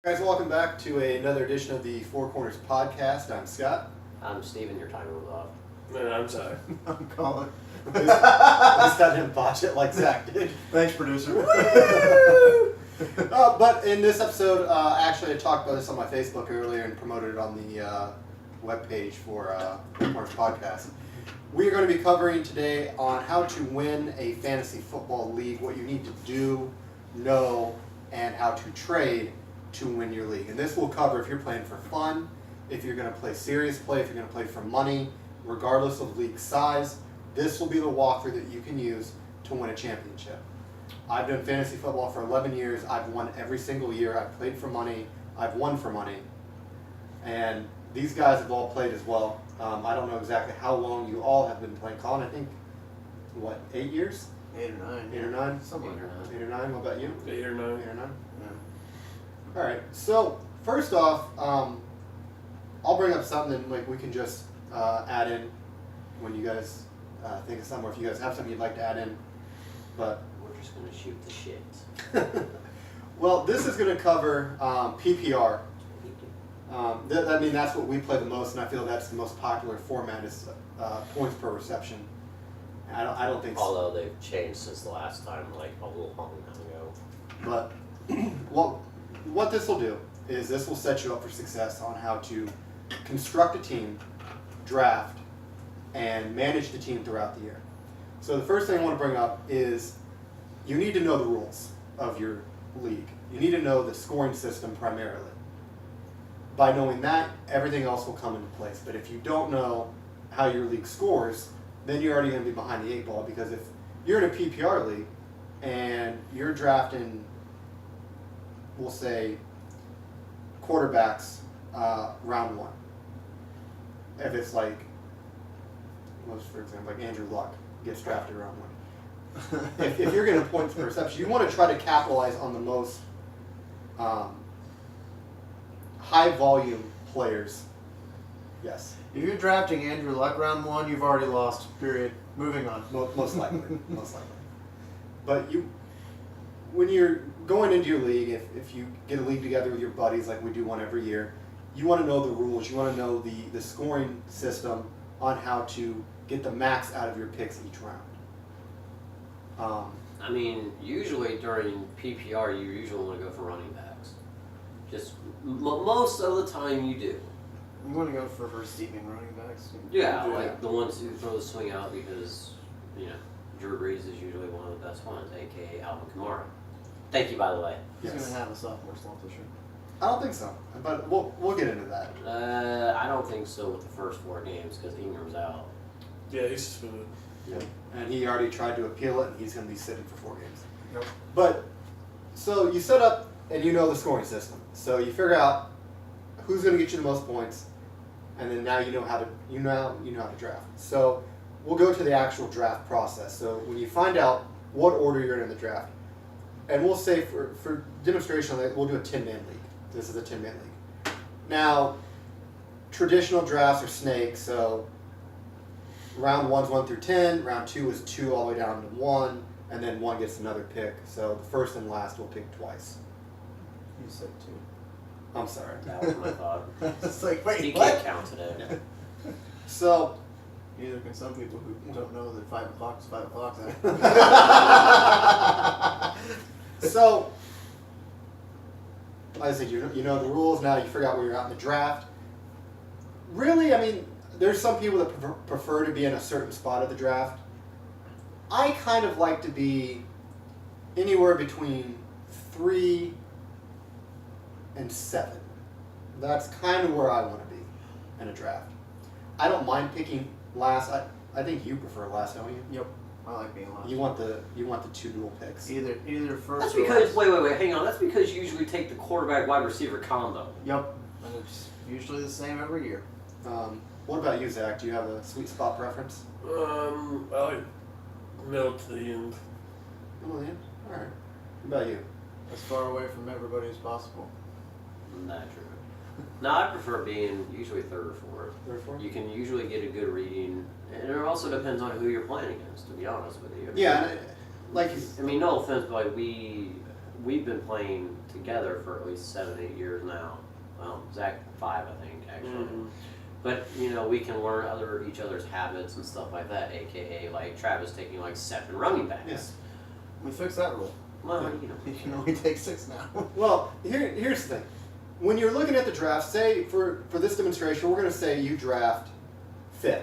Guys, welcome back to another edition of the Four Corners Podcast. I'm Scott. I'm Steven, your timer was off. Man, I'm sorry. I'm Colin. At least I didn't botch it like Zach did. Thanks, producer. But in this episode, actually I talked about this on my Facebook earlier and promoted it on the webpage for Four Corners Podcast. We are going to be covering today on how to win a fantasy football league, what you need to do, know, and how to trade to win your league. And this will cover if you're playing for fun, if you're going to play serious play, if you're going to play for money, regardless of league size. This will be the walkthrough that you can use to win a championship. I've done fantasy football for 11 years. I've won every single year. I've played for money. I've won for money. And these guys have all played as well. I don't know exactly how long you all have been playing. Colin, I think, 8 years? 8 or 9. 8 or 9? Something like that. 8 or 9. What about you? 8 or 9. 8 or 9? Yeah. All right. So first off, I'll bring up something that we can just add in when you guys think of something, or if you guys have something you'd like to add in. But We're just gonna shoot the shit. well, this is going to cover PPR. That's what we play the most, and I feel that's the most popular format is points per reception. I don't think so. Although they've changed since the last time, like a little long time ago. But what this will do is this will set you up for success on how to construct a team, draft, and manage the team throughout the year. So the first thing I want to bring up is you need to know the rules of your league. You need to know the scoring system primarily. By knowing that, everything else will come into place. But if you don't know how your league scores, then you're already going to be behind the 8 ball, because if you're in a PPR league and you're drafting, we'll say, quarterbacks round 1. If it's like, for example, like Andrew Luck gets drafted round 1. if you're getting points per reception, you want to try to capitalize on the most high volume players. Yes. If you're drafting Andrew Luck round 1, you've already lost. Period. Moving on. Most likely. Most likely. But when you're going into your league, if you get a league together with your buddies like we do one every year, you want to know the rules. You want to know the scoring system on how to get the max out of your picks each round. I mean, usually during PPR, you usually want to go for running backs. Just most of the time, you do. I'm going to go for receiving running backs. Yeah, like the ones who throw the swing out because Drew Brees is usually one of the best ones, aka Alvin Kamara. Thank you, by the way. He's Yes. going to have a sophomore slump this year. I don't think so, but we'll get into that. I don't think so with the first 4 games because Ingram's out. Yeah, he's suspended. Yeah. And he already tried to appeal it, and he's going to be sitting for 4 games. Yep. But so you set up and you know the scoring system. So you figure out who's going to get you the most points, and then now you know how to draft. So we'll go to the actual draft process. So when you find out what order you're in the draft, and we'll say for demonstration, we'll do a 10-man league. This is a 10-man league. Now, traditional drafts are snakes. So round 1's 1 through 10. Round 2 is 2 all the way down to 1, and then 1 gets another pick. So the first and last will pick twice. You said 2. I'm sorry. That was my thought. It's like, He wait, can't what? count today. Yeah. So Neither can some people who don't know that 5 o'clock is 5 o'clock. So, like I said, you know the rules now. You figure out where you're at in the draft. Really, I mean, there's some people that prefer to be in a certain spot of the draft. I kind of like to be anywhere between 3 and 7. That's kind of where I want to be in a draft. I don't mind picking last. I think you prefer last, don't you? Yep. I like being last. You want the 2 dual picks. Either first That's or because last. wait, hang on. That's because you usually take the quarterback wide receiver combo. Yep. And it's usually the same every year. What about you, Zach? Do you have a sweet spot preference? I like middle to the end. Oh, yeah. All right. What about you? As far away from everybody as possible. Not true. No, I prefer being usually 3rd or 4th. 3 or 4? You can usually get a good reading, and it also depends on who you're playing against. To be honest with you. Yeah, and like I mean, no offense, but like we've been playing together for at least 7-8 years now. Well, Zach 5, I think, actually. Mhm. But we can learn each other's habits and stuff like that. AKA like Travis taking like 7 running backs. Yes. We fixed that rule. Well, You can only take 6 now. Well, here's the thing. When you're looking at the draft, say for this demonstration, we're going to say you draft 5th.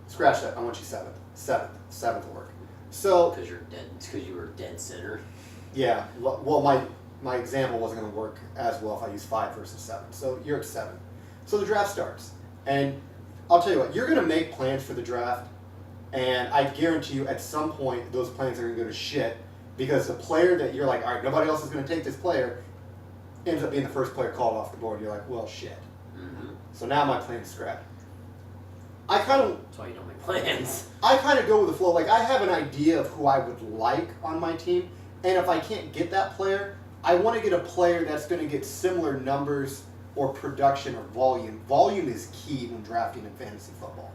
Scratch that. I want you 7th. 7th will work. So because you're dead. It's because you were dead center. yeah. Well, my example wasn't going to work as well if I use 5 versus 7. So you're at 7. So the draft starts, and I'll tell you what. You're going to make plans for the draft, and I guarantee you, at some point, those plans are going to go to shit. Because the player that you're like, all right, nobody else is going to take this player, ends up being the first player called off the board. You're like, well, shit. Mm-hmm. So now my plan is scrapped. I kind of That's why you don't make plans. go with the flow. Like I have an idea of who I would like on my team, and if I can't get that player, I want to get a player that's going to get similar numbers or production or volume. Volume is key when drafting in fantasy football.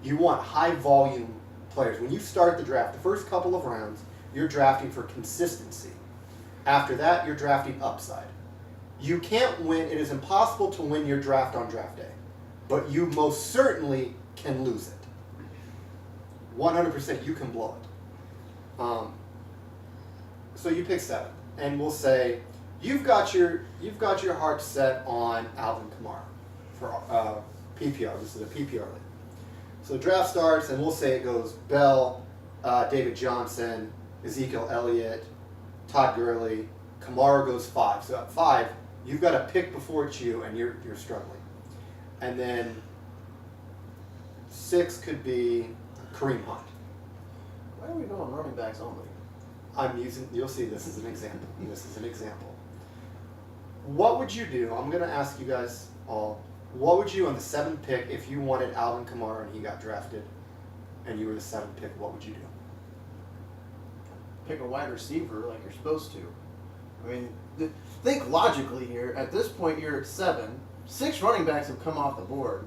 You want high volume players. When you start the draft, the first couple of rounds, you're drafting for consistency. After that, you're drafting upside. You can't win. It is impossible to win your draft on draft day, but you most certainly can lose it. 100% you can blow it. So you pick 7, and we'll say you've got your heart set on Alvin Kamara for PPR. This is a PPR league. So the draft starts, and we'll say it goes Bell, David Johnson, Ezekiel Elliott, Todd Gurley. Kamara goes 5. So at 5, you've got to pick before it's you, and you're struggling. And then 6 could be Kareem Hunt. Why are we going running backs only? You'll see this as an example. This is an example. What would you do? I'm going to ask you guys all, what would you on the 7th pick if you wanted Alvin Kamara and he got drafted and you were the 7th pick, what would you do? Pick a wide receiver like you're supposed to. I mean, think logically here. At this point, you're at 7. 6 running backs have come off the board.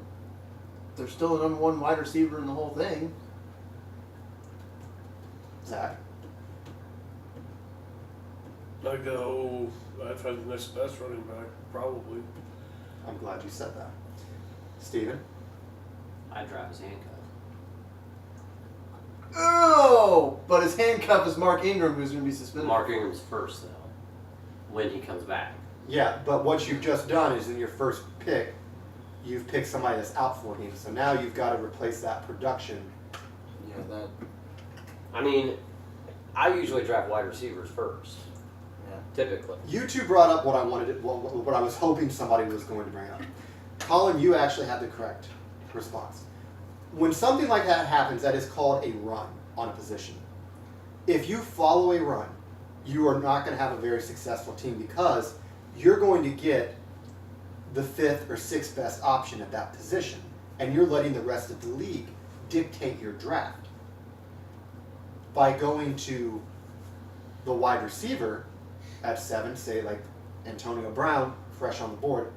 There's still a number 1 wide receiver in the whole thing. Zach? I'd find the next best running back, probably. I'm glad you said that. Steven? I drive his handcuff. Oh! But his handcuff is Mark Ingram, who's going to be suspended. Mark Ingram's first though, when he comes back. Yeah, but what you've just done is in your first pick, you've picked somebody that's out for him. So now you've got to replace that production. Yeah, that. I mean, I usually draft wide receivers first, Yeah. typically. You two brought up what I wanted, what I was hoping somebody was going to bring up. Colin, you actually had the correct response. When something like that happens, that is called a run on a position. If you follow a run, you are not going to have a very successful team because you're going to get the 5th or 6th best option at that position, and you're letting the rest of the league dictate your draft. By going to the wide receiver at 7, say like Antonio Brown, fresh on the board,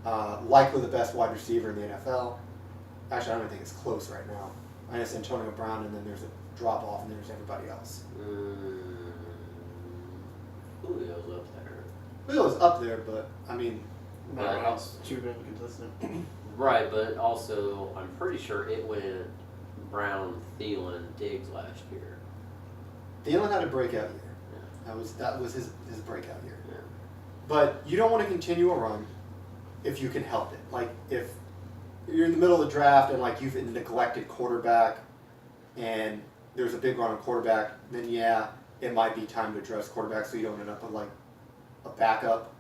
likely the best wide receiver in the NFL. Actually, I don't even think it's close right now. I guess Antonio Brown, and then there's a drop off, and there's everybody else. Julio's up there. Julio's up there, but I mean, Everyone's too inconsistent. Right, but also I'm pretty sure it went Brown, Thielen, Diggs last year. Thielen had a breakout year. Yeah. That was his breakout year. Yeah. But you don't want to continue a run if you can help it. Like if you're in the middle of the draft and like you've neglected quarterback and there's a big run on quarterback, then yeah, it might be time to address quarterback so you don't end up with like a backup.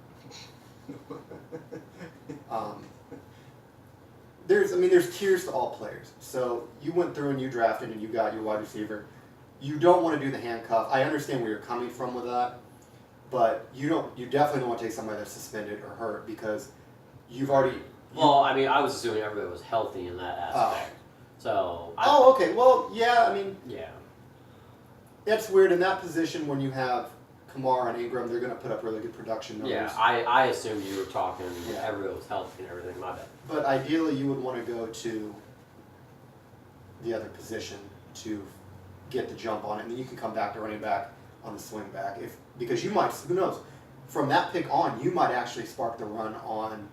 There's tiers to all players. So you went through and you drafted and you got your wide receiver. You don't want to do the handcuff. I understand where you're coming from with that, but you definitely don't want to take somebody that's suspended or hurt because you've already. Well, I mean, I was assuming everybody was healthy in that aspect. So. Okay. Well, yeah. I mean, Yeah. that's weird in that position when you have Kamara and Ingram. They're going to put up really good production numbers. Yeah, I assumed you were talking Yeah. everybody was healthy and everything. My bad. But ideally, you would want to go to the other position to get the jump on it, and then you can come back to running back on the swing back, because you might, who knows, from that pick on, you might actually spark the run on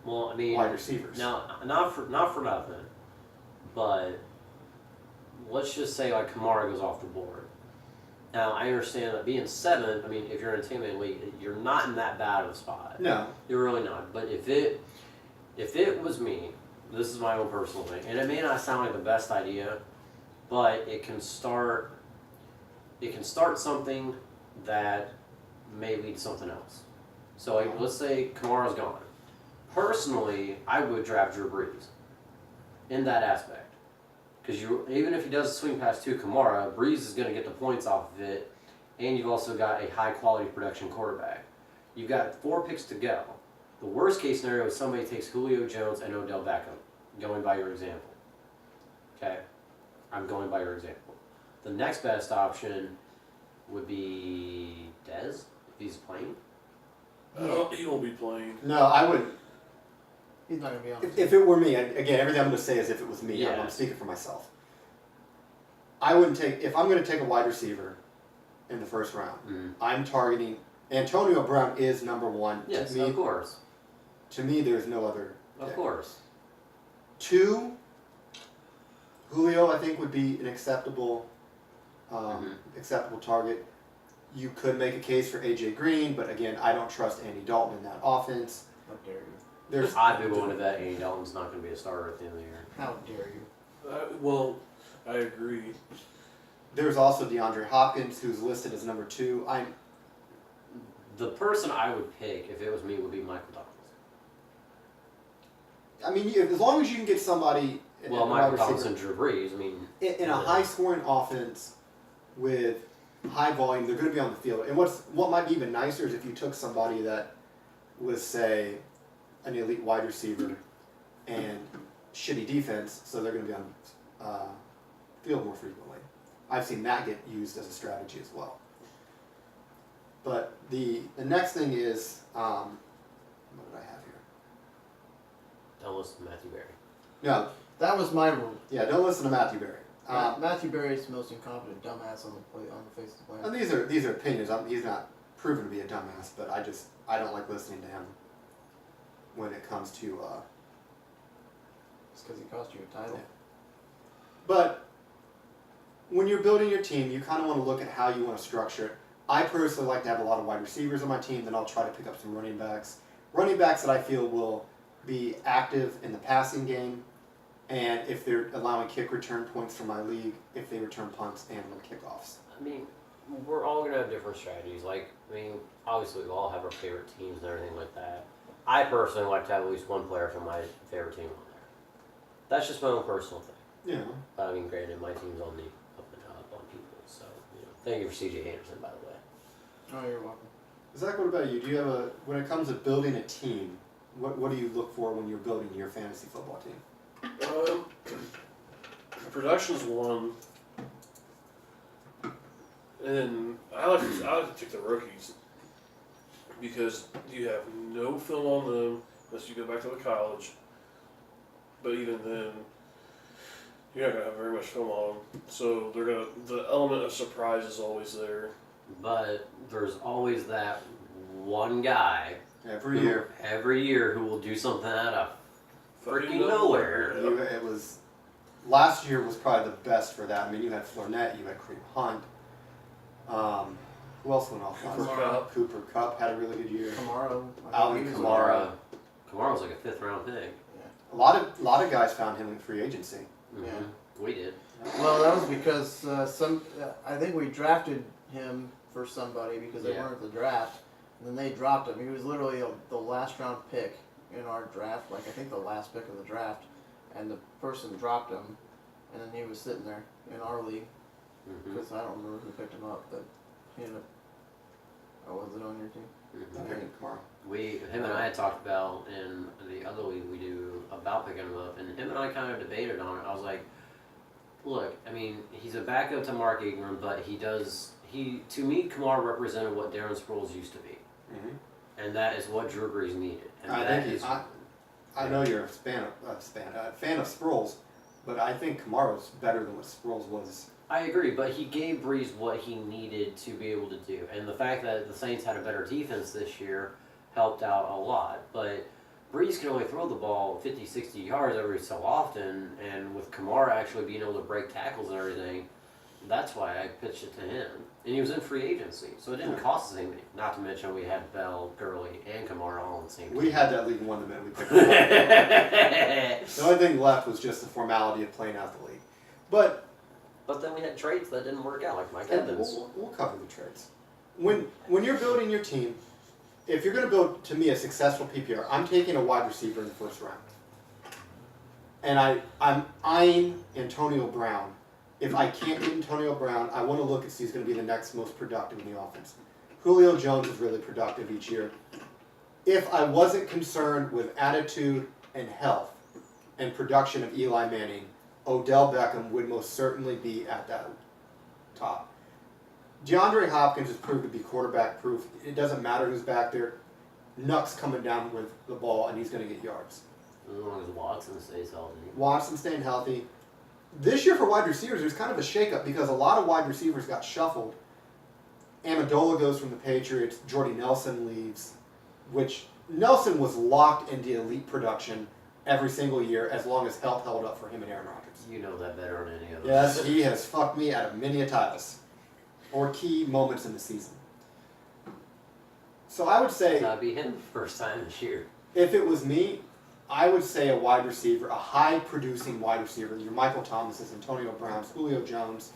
Well, I mean, wide receivers. now not for nothing, but let's just say like Kamara goes off the board. Now I understand that being 7. I mean, if you're in a 10-man league, you're not in that bad of a spot. No. You're really not. But if it was me, this is my own personal thing, and it may not sound like the best idea, but it can start something that may lead to something else. So like, let's say Kamara's gone. Personally, I would draft Drew Brees in that aspect. Because even if he does a swing pass to Kamara, Brees is going to get the points off of it, and you've also got a high-quality production quarterback. You've got 4 picks to go. The worst-case scenario is somebody takes Julio Jones and Odell Beckham, going by your example. Okay? I'm going by your example. The next best option would be Dez, if he's playing. He won't be playing. No, I would. He's not gonna be on. If it were me, again, everything I'm going to say is if it was me. Yeah. I'm speaking for myself. I wouldn't take, if I'm going to take a wide receiver in the first round, I'm targeting, Antonio Brown is number 1. Yes, to me, of course. To me, there's no other. Of pick. course. 2, Julio, I think, would be an acceptable target. You could make a case for AJ Green, but again, I don't trust Andy Dalton in that offense. How dare you? There's I'd be willing to bet Andy Dalton's not going to be a starter at the end of the year. How dare you? Well, I agree. There's also DeAndre Hopkins, who's listed as number 2. The person I would pick if it was me would be Michael Thomas. I mean, as long as you can get somebody. Well, a Michael wide Thomas receiver, and Drew Brees. I mean, in a high-scoring offense with high volume, they're going to be on the field. And what might be even nicer is if you took somebody that was, say, an elite wide receiver and shitty defense, so they're going to be on field more frequently. I've seen that get used as a strategy as well. But the next thing is, what did I have here? don't listen to Matthew Berry. No, That was my rule. yeah, don't listen to Matthew Berry. Matthew Berry is the most incompetent dumbass on the face of the planet. And these are opinions. He's not proven to be a dumbass, but I don't like listening to him when it comes to. It's because he cost you a title. Yeah. But when you're building your team, you kind of want to look at how you want to structure it. I personally like to have a lot of wide receivers on my team. Then I'll try to pick up some running backs. Running backs that I feel will be active in the passing game, and if they're allowing kick return points for my league, if they return punts and win kickoffs. I mean, we're all gonna have different strategies. Like, I mean, obviously we all have our favorite teams and everything like that. I personally like to have at least one player from my favorite team on there. That's just my own personal thing. Yeah. But I mean, granted, my team's on the up and up on people, so thank you for CJ Anderson, by the way. Oh, you're welcome. Zach, what about you? Do you have when it comes to building a team, what do you look for when you're building your fantasy football team? Production's one, and I like to take the rookies because you have no film on them unless you go back to the college. But even then, you're not gonna have very much film on them, so the element of surprise is always there. But there's always that one guy Every year. every year who will do something out of freaking Fucking nowhere. Yeah. It was last year was probably the best for that. I mean, you had Fournette, you had Kareem Hunt. Who else went off? Cooper last Kupp. year? Cooper Kupp had a really good year. Kamara. Alvin Kamara. Kamara was like a 5th round pick. A lot of guys found him in free agency. Mm-hmm. Yeah. We did. Well, that was because I think we drafted him for somebody because they Yeah. weren't at the draft, and then they dropped him. He was literally the last round pick in our draft, like I think the last pick of the draft, and the person dropped him, and then he was sitting there in our league Mm-hmm. because I don't remember who picked him up, but he ended up. Oh, was it on your team? Mm-hmm. Okay, Kamara. Him and I had talked about in the other league we do about picking him up, and him and I kind of debated on it. I was like, look, I mean, he's a backup to Mark Ingram, but to me, Kamara represented what Darren Sproles used to be, and that is what Drew Brees needed. And I that think is, I know you're a fan of Sproles. but I think Kamaro's better than what Sproles was. I agree, but he gave Breeze what he needed to be able to do. And the fact that the Saints had a better defense this year helped out a lot. But Breeze can only throw the ball 50, 60 yards every so often, and with Kamara actually being able to break tackles and everything, that's why I pitched it to him. And he was in free agency, so it didn't cost us anything. Not to mention we had Bell, Gurley, and Kamara all in the same We team. had that league in 1 minute we picked it up. The only thing left was just the formality of playing out the league. But But then we had trades that didn't work out, like Mike and Evans. we'll cover the trades. When you're building your team, if you're going to build, to me, a successful PPR, I'm taking a wide receiver in the first round. And I'm eyeing Antonio Brown. If I can't get Antonio Brown, I want to look and see who's going to be the next most productive in the offense. Julio Jones is really productive each year. If I wasn't concerned with attitude and health and production of Eli Manning, Odell Beckham would most certainly be at that top. DeAndre Hopkins has proved to be quarterback proof. It doesn't matter who's back there. Nuck's coming down with the ball and he's going to get yards. As long as Watson stays healthy. Watson staying healthy. This year for wide receivers, there's kind of a shakeup because a lot of wide receivers got shuffled. Amendola goes from the Patriots. Jordy Nelson leaves, which Nelson was locked into elite production every single year as long as health held up for him and Aaron Rodgers. You know that better than any other. Yes, he has fucked me out of many a titles or key moments in the season. So I would say, That'd be him first time this year. if it was me, I would say a wide receiver, a high-producing wide receiver. Your Michael Thomas, Antonio Brown, Julio Jones.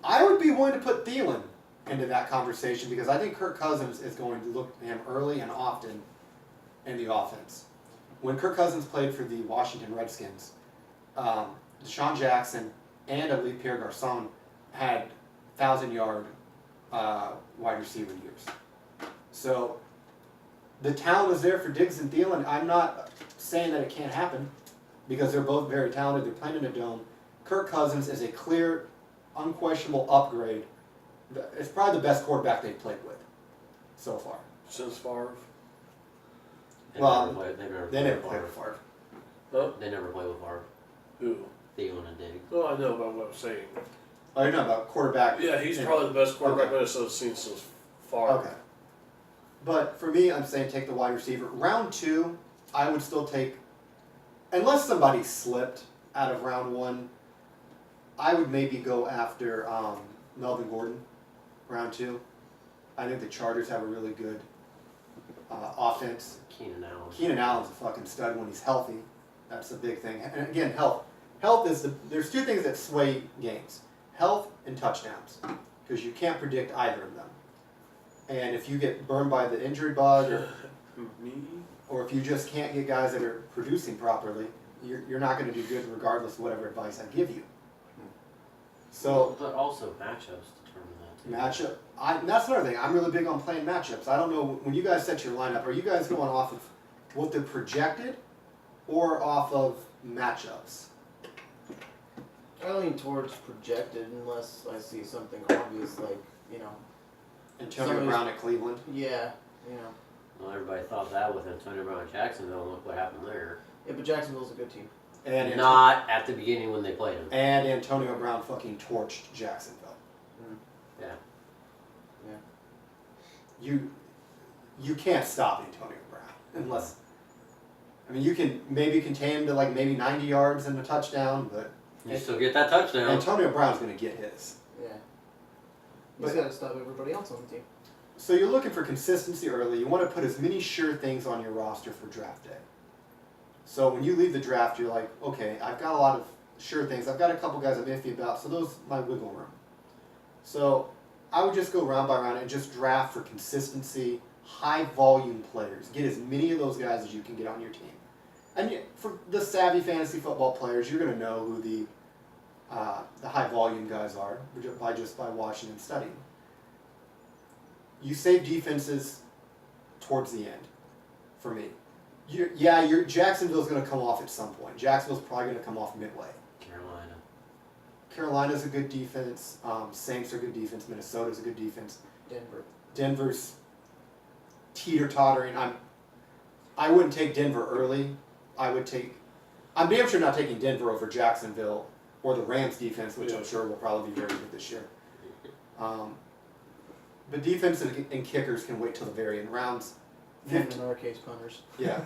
I would be willing to put Thielen into that conversation because I think Kirk Cousins is going to look at him early and often in the offense. When Kirk Cousins played for the Washington Redskins, Deshaun Jackson and I believe Pierre Garçon had 1,000-yard wide receiver years. So the talent is there for Diggs and Thielen. I'm not saying that it can't happen because they're both very talented. They're playing in a dome. Kirk Cousins is a clear, unquestionable upgrade. It's probably the best quarterback they've played with so far. Since Favre. Well, They never with played with Favre. Huh? They never play with Favre. Who? Thielen and Diggs. No, I know about what I'm saying. Oh, you know about quarterback. Yeah, he's probably the best quarterback Okay. Minnesota's seen since Favre. Okay. But for me, I'm saying take the wide receiver. Round 2, I would still take, unless somebody slipped out of round 1, I would maybe go after Melvin Gordon, round 2. I think the Chargers have a really good offense. Keenan Allen. Keenan Allen's a fucking stud when he's healthy. That's a big thing. And again, health. Health is there's two things that sway games. Health and touchdowns. Because you can't predict either of them. And if you get burned by the injury bug Me? or if you just can't get guys that are producing properly, you're not going to do good regardless of whatever advice I give you. So But also matchups determine that too. matchup, that's another thing. I'm really big on playing matchups. I don't know, when you guys set your lineup, are you guys going off of what they're projected or off of matchups? I lean towards projected unless I see something obvious like, you know, Antonio Somebody's- Brown at Cleveland. yeah, you know. Well, everybody thought that with Antonio Brown and Jacksonville, and look what happened there. Yeah, but Jacksonville's a good team. And Not at the beginning when they played him. and Antonio Brown fucking torched Jacksonville. Yeah. Yeah. You can't stop Antonio Brown unless, I mean, you can maybe contain him to like maybe 90 yards and a touchdown, but You still get that touchdown. Antonio Brown's going to get his. Yeah. He's got to stop everybody else on the team. So you're looking for consistency early. You want to put as many sure things on your roster for draft day. So when you leave the draft, you're like, okay, I've got a lot of sure things. I've got a couple guys I'm iffy about, so those my wiggle room. So I would just go round by round and just draft for consistency, high volume players. Get as many of those guys as you can get on your team. And for the savvy fantasy football players, you're going to know who the high volume guys are by watching and studying. You save defenses towards the end, for me. Your Jacksonville's going to come off at some point. Jacksonville's probably going to come off midway. Carolina. Carolina's a good defense. Saints are a good defense. Minnesota's a good defense. Denver's teeter-tottering. I wouldn't take Denver early. I would take I'm damn sure not taking Denver over Jacksonville or the Rams defense, which Yeah. I'm sure will probably be very good this year. But defense and kickers can wait till the very end. Rounds And 15, in our case, punters. yeah.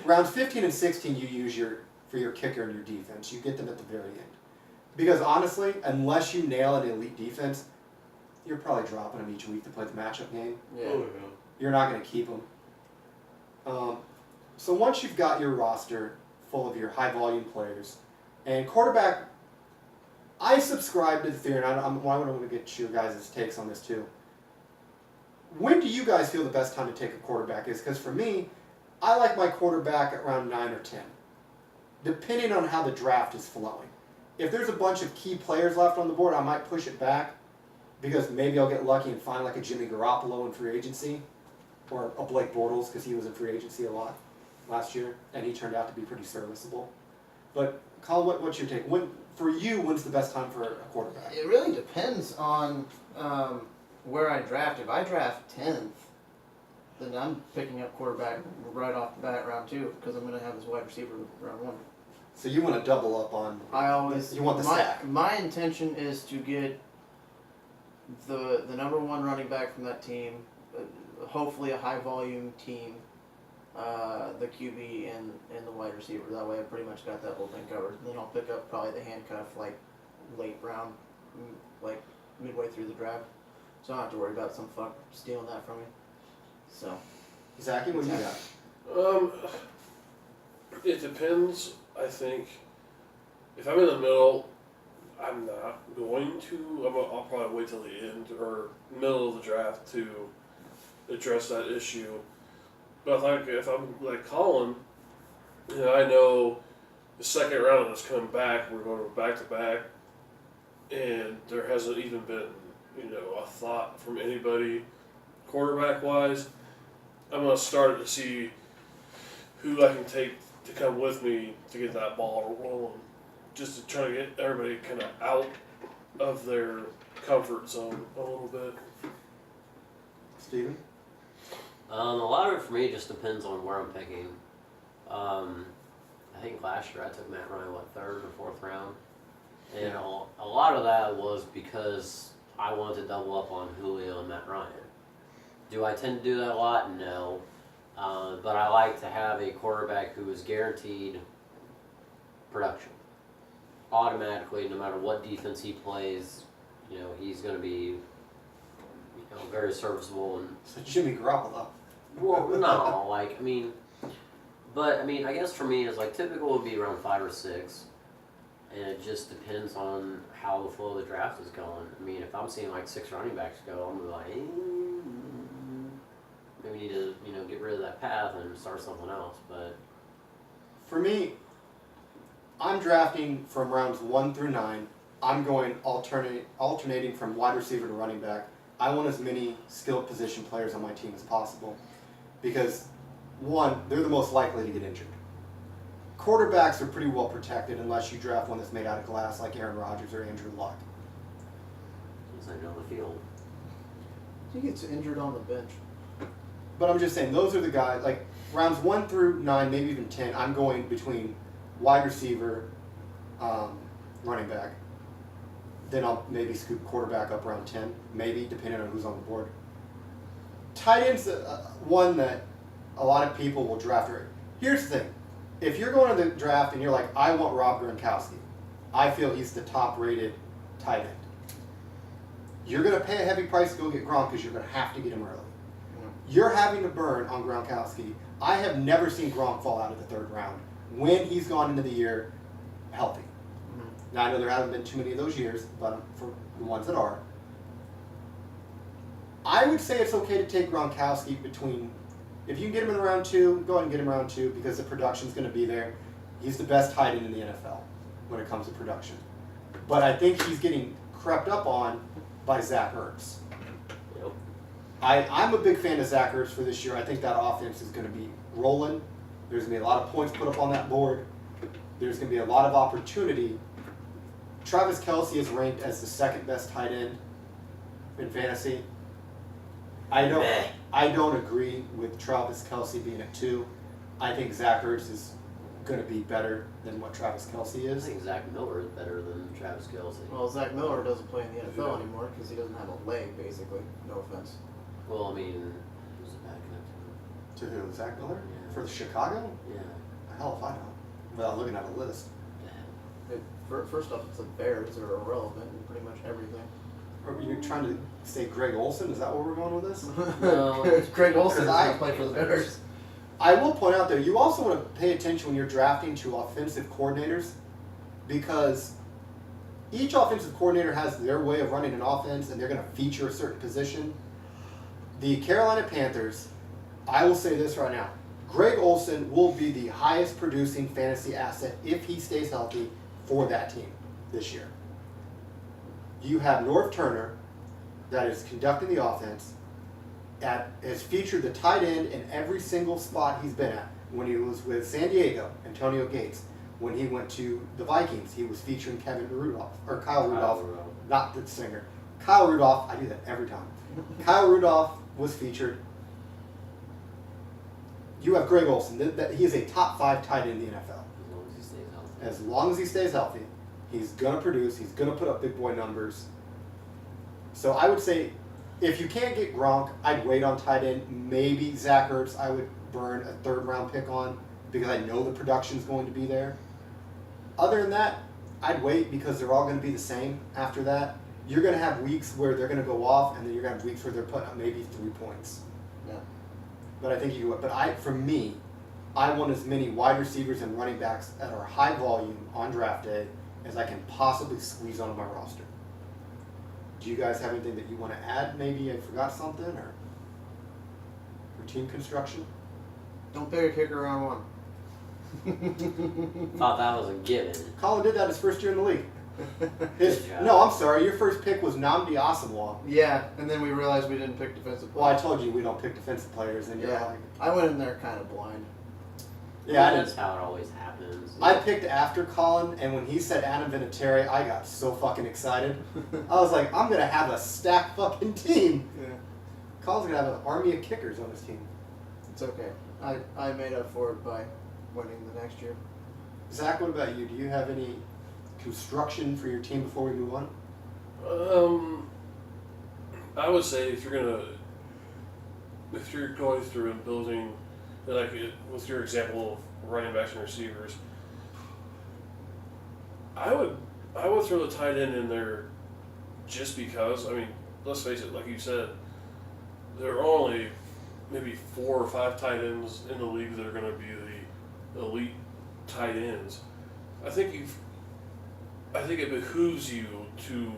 Rounds 15 and 16 you use for your kicker and your defense. You get them at the very end. Because honestly, unless you nail an elite defense, you're probably dropping them each week to play the matchup game. Yeah. Oh, You're not going to keep them. So once you've got your roster full of your high volume players, and quarterback, I subscribe to the theory, and I want to get your guys' takes on this too. When do you guys feel the best time to take a quarterback is? Because for me, I like my quarterback at around 9 or 10, depending on how the draft is flowing. If there's a bunch of key players left on the board, I might push it back because maybe I'll get lucky and find like a Jimmy Garoppolo in free agency or a Blake Bortles because he was in free agency a lot last year and he turned out to be pretty serviceable. But Colin, what's your take? For you, when's the best time for a quarterback? It really depends on where I draft. If I draft 10th, then I'm picking up quarterback right off the bat round 2 because I'm going to have his wide receiver round 1. So you want to double up on? I always You want the my, sack. My intention is to get the number 1 running back from that team, hopefully a high volume team, the QB and the wide receiver. That way I pretty much got that whole thing covered. And then I'll pick up probably the handcuff like late round, like midway through the draft. So I don't have to worry about some fuck stealing that from me. So Zachy, what do you got? It depends. I think if I'm in the middle, I'm not going to. I'll probably wait till the end or middle of the draft to address that issue. But if I'm like Colin, and I know the second round is coming back, we're going back to back, and there hasn't even been a thought from anybody quarterback wise. I'm gonna start to see who I can take to come with me to get that ball rolling, just to try to get everybody kind of out of their comfort zone a little bit. Steven? A lot of it for me just depends on where I'm picking. I think last year I took Matt Ryan, 3rd or 4th round? And a lot of that was because I wanted to double up on Julio and Matt Ryan. Do I tend to do that a lot? No. But I like to have a quarterback who is guaranteed production. Automatically, no matter what defense he plays, he's going to be very serviceable and So Jimmy Garoppolo. well, no, I guess for me, it's like typical would be around 5 or 6, and it just depends on how the flow of the draft is going. I mean, if I'm seeing like 6 running backs go, I'm like, maybe need to, get rid of that path and start something else. But For me, I'm drafting from rounds 1 through 9. I'm going alternating from wide receiver to running back. I want as many skilled position players on my team as possible because, one, they're the most likely to get injured. Quarterbacks are pretty well protected unless you draft one that's made out of glass like Aaron Rodgers or Andrew Luck. he's not on the field. he gets injured on the bench. But I'm just saying, those are the guys, like rounds 1 through 9, maybe even 10, I'm going between wide receiver, running back. Then I'll maybe scoop quarterback up around 10, maybe, depending on who's on the board. Tight end's one that a lot of people will draft. Here's the thing. If you're going to the draft and you're like, I want Rob Gronkowski, I feel he's the top-rated tight end. You're going to pay a heavy price to go get Gronk because you're going to have to get him early. You're having to burn on Gronkowski. I have never seen Gronk fall out of the 3rd round when he's gone into the year healthy. Now, I know there haven't been too many of those years, but for the ones that are, I would say it's okay to take Gronkowski if you can get him in round 2, go ahead and get him round 2 because the production's going to be there. He's the best tight end in the NFL when it comes to production. But I think he's getting crept up on by Zach Ertz. Yep. I'm a big fan of Zach Ertz for this year. I think that offense is going to be rolling. There's going to be a lot of points put up on that board. There's going to be a lot of opportunity. Travis Kelce is ranked as the 2nd best tight end in fantasy. I don't agree with Travis Kelce being at 2. I think Zach Ertz is going to be better than what Travis Kelce I is. think Zach Miller is better than Travis Kelce. Well, Zach Miller doesn't play in the NFL anymore because he doesn't have a leg, basically. No offense. Well, I mean, who's the backup To who? Zach Miller? Yeah. For Chicago? to? Yeah. Hell if I know. Without looking at a list. First off, it's the Bears are irrelevant in pretty much everything. Are you trying to say Greg Olson? Is that where we're going with this? No. Craig Olsen Because doesn't play for the Bears. I will point out though, you also want to pay attention when you're drafting to offensive coordinators, because each offensive coordinator has their way of running an offense and they're going to feature a certain position. The Carolina Panthers, I will say this right now, Greg Olsen will be the highest producing fantasy asset if he stays healthy for that team this year. You have Norv Turner that is conducting the offense, has featured the tight end in every single spot he's been at. When he was with San Diego, Antonio Gates. When he went to the Vikings, he was featuring Kyle Rudolph, not the singer. Kyle Rudolph, I do that every time. Kyle Rudolph was featured. You have Greg Olsen. He is a top 5 tight end in the NFL. As long as he stays healthy. As long as he stays healthy, he's going to produce. He's going to put up big boy numbers. So I would say, if you can't get Gronk, I'd wait on tight end. Maybe Zach Ertz I would burn a 3rd round pick on because I know the production's going to be there. Other than that, I'd wait because they're all going to be the same after that. You're going to have weeks where they're going to go off, and then you're going to have weeks where they're putting up maybe 3 points. Yeah. But I think for me, I want as many wide receivers and running backs that are high volume on draft day as I can possibly squeeze onto my roster. Do you guys have anything that you want to add? Maybe I forgot something, or for team construction? Don't pick a kicker round 1. Thought that was a given. Colin did that his first year in the league. Good job. No, I'm sorry. Your first pick was Nnamdi Asamoah. Yeah, and then we realized we didn't pick defensive Well, I players. told you we don't pick defensive players, and you're Yeah. like, I went in there kind of blind. yeah, I That's didn't. how it always happens. I picked after Colin, and when he said Adam Vinatieri, I got so fucking excited. I was like, I'm gonna have a stacked fucking team. Yeah, Colin's gonna have an army of kickers on his team. it's okay. I made up for it by winning the next year. Zach, what about you? Do you have any construction for your team before we move on? I would say if you're going through and building, like with your example of running backs and receivers, I would throw the tight end in there just because. I mean, let's face it, like you said, there are only maybe 4 or 5 tight ends in the league that are going to be the elite tight ends. I think it behooves you to,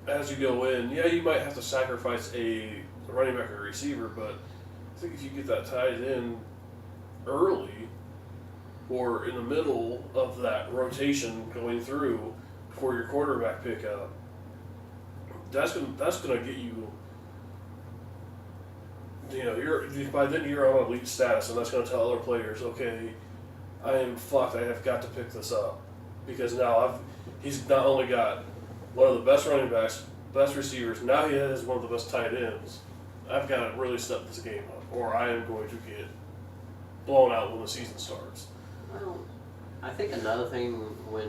as you go in, yeah, you might have to sacrifice a running back or a receiver, but I think if you get that tight end early or in the middle of that rotation going through for your quarterback pickup, that's gonna get you. You know, by then you're on elite status, and that's going to tell other players, okay, I am fucked. I have got to pick this up because now he's not only got one of the best running backs, best receivers. Now he has one of the best tight ends. I've got to really step this game up, or I am going to get blown out when the season starts. Well, I think another thing when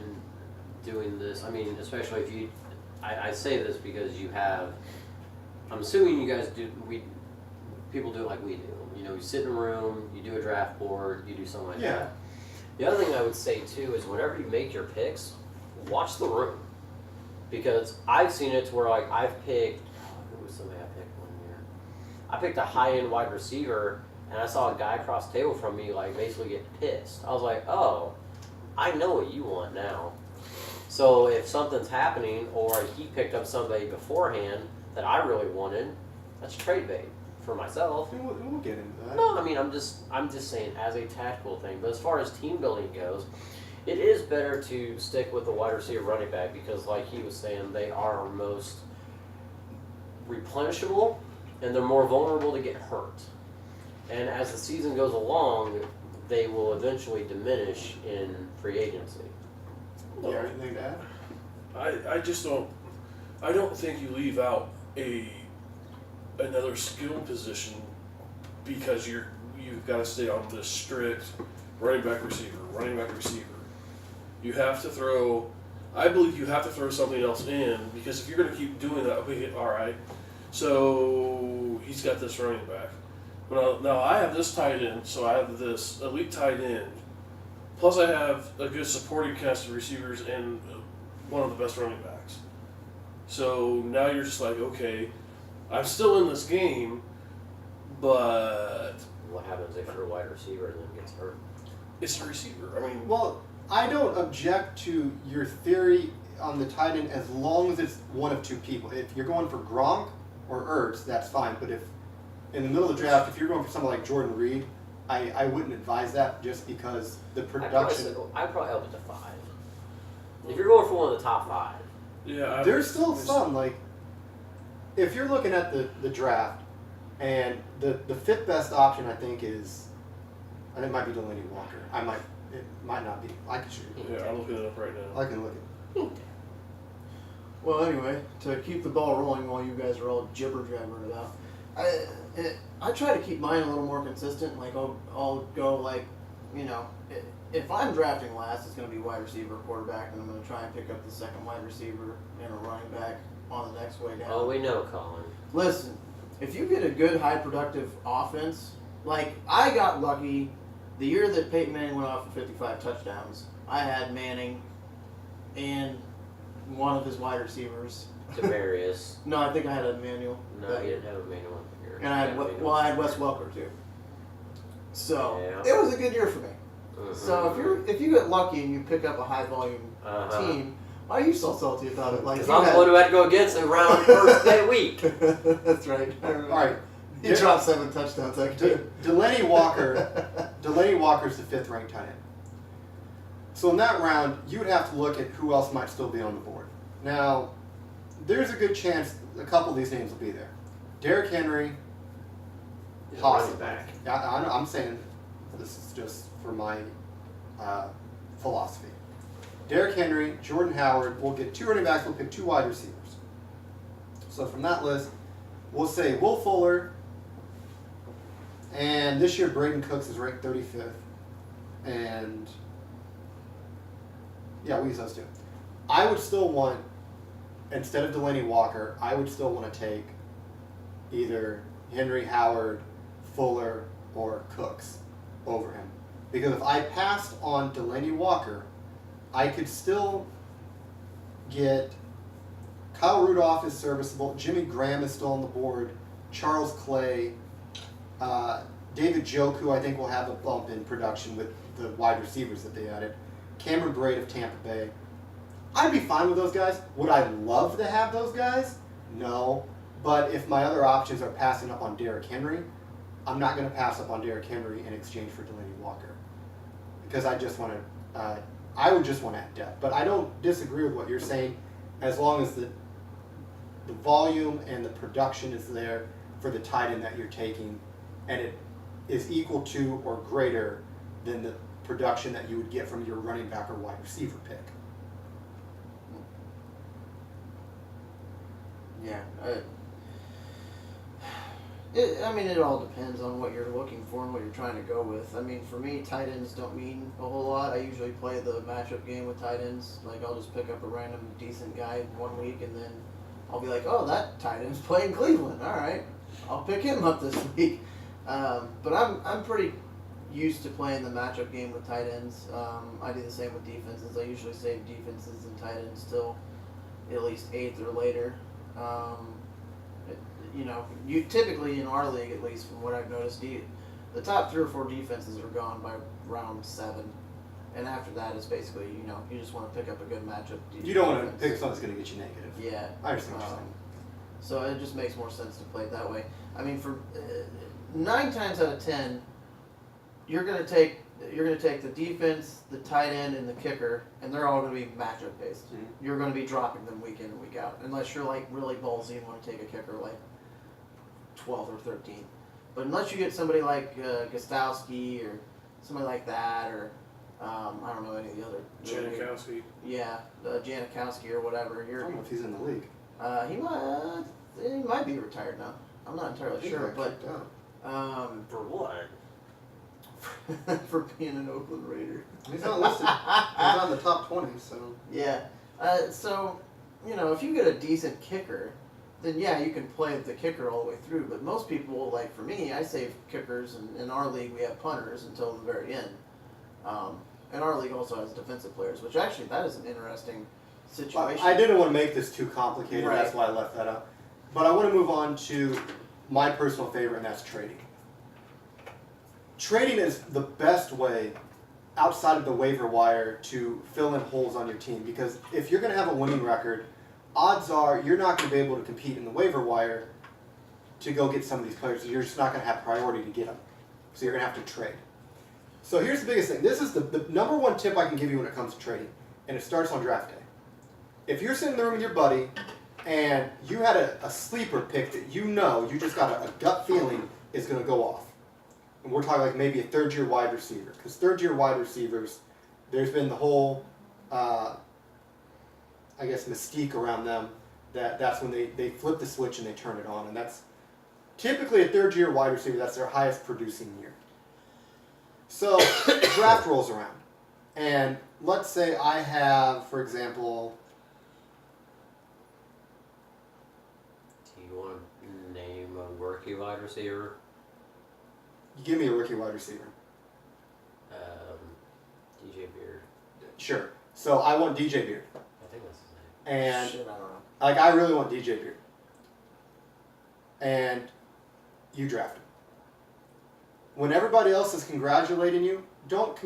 doing this, I mean, especially if you, I say this because you have, I'm assuming you guys do, people do it like we do. You know, you sit in a room, you do a draft board, you do something like Yeah. that. The other thing I would say too is whenever you make your picks, watch the room. Because I've seen it to where like I've picked, who was somebody I picked one year? I picked a high-end wide receiver and I saw a guy across the table from me like basically get pissed. I was like, oh, I know what you want now. So if something's happening or he picked up somebody beforehand that I really wanted, that's trade bait for myself. We'll get into that. No, I mean I'm just saying as a tactical thing. But as far as team building goes, it is better to stick with the wide receiver running back because like he was saying, they are most replenishable and they're more vulnerable to get hurt. And as the season goes along, they will eventually diminish in free agency. You have anything to add? I just don't. I don't think you leave out another skill position because you've got to stay on this strict running back, receiver, running back, receiver. You have to throw. I believe you have to throw something else in because if you're going to keep doing that, okay, all right. So he's got this running back. But now I have this tight end, so I have this elite tight end. Plus, I have a good supporting cast of receivers and one of the best running backs. So now you're just like, okay, I'm still in this game, but What happens if your wide receiver then gets hurt? it's a receiver. I mean, Well, I don't object to your theory on the tight end as long as it's one of two people. If you're going for Gronk or Ertz, that's fine. But if in the middle of the draft, if you're going for someone like Jordan Reed, I wouldn't advise that just because the production. I'd probably up it to 5. If you're going for one of the top 5. yeah, There's still some, like, if you're looking at the draft, and the fifth best option, I think, is, and it might be Delaney Walker. It might not be. I can show you. Yeah, I'm looking it up right now. I can look at Well, anyway, to keep the ball rolling while you guys are all jibber jabbering about, I try to keep mine a little more consistent. Like I'll go like, you know, if I'm drafting last, it's going to be wide receiver, quarterback, and I'm going to try and pick up the second wide receiver and a running back on the next way down. Oh, we know, Colin. Listen, if you get a good, high productive offense, like I got lucky the year that Peyton Manning went off for 55 touchdowns. I had Manning and one of his wide receivers. Demarius. No, I think I had Emmanuel. No, that you year. didn't have a manual. And I had Wes Welker too. So Yeah. it was a good year for me. Mhm. So if you get lucky and you pick up a high volume Uh-huh. team, why are you so salty about it? Like Because you I'm the had- one who had to go against him around first day week. That's right. I remember. All right. He dropped 7 touchdowns that game. Delaney Walker. Delaney Walker's the 5th ranked tight end. So in that round, you would have to look at who else might still be on the board. Now, there's a good chance a couple of these names will be there. Derrick Henry, He's a possibly. running back. I'm saying this is just for my philosophy. Derrick Henry, Jordan Howard. We'll get 2 running backs. We'll pick 2 wide receivers. So from that list, we'll say Will Fuller. And this year, Braden Cooks is ranked 35th. And yeah, we use those 2. I would still want, instead of Delaney Walker, I would still want to take either Henry, Howard, Fuller, or Cooks over him. Because if I passed on Delaney Walker, I could still get Kyle Rudolph is serviceable, Jimmy Graham is still on the board, Charles Clay, David Njoku I think will have a bump in production with the wide receivers that they added, Cameron Braid of Tampa Bay. I'd be fine with those guys. Would I love to have those guys? No. But if my other options are passing up on Derrick Henry, I'm not going to pass up on Derrick Henry in exchange for Delaney Walker. Because I just want to, I would just want to add depth. But I don't disagree with what you're saying as long as the volume and the production is there for the tight end that you're taking and it is equal to or greater than the production that you would get from your running back or wide receiver pick. Yeah. I mean, it all depends on what you're looking for and what you're trying to go with. I mean, for me, tight ends don't mean a whole lot. I usually play the matchup game with tight ends. Like, I'll just pick up a random decent guy 1 week, and then I'll be like, oh, that tight end's playing Cleveland. All right, I'll pick him up this week. But I'm pretty used to playing the matchup game with tight ends. I do the same with defenses. I usually save defenses and tight ends till at least 8th or later. You know, you typically in our league, at least from what I've noticed, the top 3 or 4 defenses are gone by round 7, and after that, it's basically you just want to pick up a good matchup. You don't want to defense. pick something that's going to get you negative. Yeah, I understand what you're saying. so it just makes more sense to play it that way. I mean, for 9 times out of 10, you're gonna take the defense, the tight end, and the kicker, and they're all gonna be matchup based. Mhm. You're gonna be dropping them week in and week out, unless you're like really ballsy and want to take a kicker like 12th or 13th. But unless you get somebody like Gostowski or somebody like that, or I don't know any of the other. Janikowski. Yeah, Janikowski or whatever. I don't know if he's in the league. He might be retired now. I'm not entirely He sure, got but kicked out. For what? for being an Oakland Raider. He's not listed. He's on the top 20, so. Yeah. So, if you get a decent kicker, then yeah, you can play the kicker all the way through. But most people, like for me, I save kickers, and in our league we have punters until the very end. And our league also has defensive players, which actually that is an interesting situation. I didn't want to make this too complicated, Right. that's why I left that out. But I want to move on to my personal favorite, and that's trading. Trading is the best way outside of the waiver wire to fill in holes on your team, because if you're going to have a winning record, odds are you're not going to be able to compete in the waiver wire to go get some of these players. You're just not going to have priority to get them. So you're going to have to trade. So here's the biggest thing. This is the number one tip I can give you when it comes to trading, and it starts on draft day. If you're sitting in the room with your buddy and you had a sleeper pick that you just got a gut feeling is going to go off, and we're talking like maybe a third-year wide receiver, because third-year wide receivers, there's been the whole, mystique around them that's when they flip the switch and they turn it on, and that's typically a third-year wide receiver. That's their highest producing year. So draft rolls around, and let's say I have, for example, Do you want to name a rookie wide receiver? give me a rookie wide receiver. DJ Beard. Sure. So I want DJ Beard, I think that's his name. and Shit, I don't know. like I really want DJ Beard, and you draft him. When everybody else is congratulating you, don't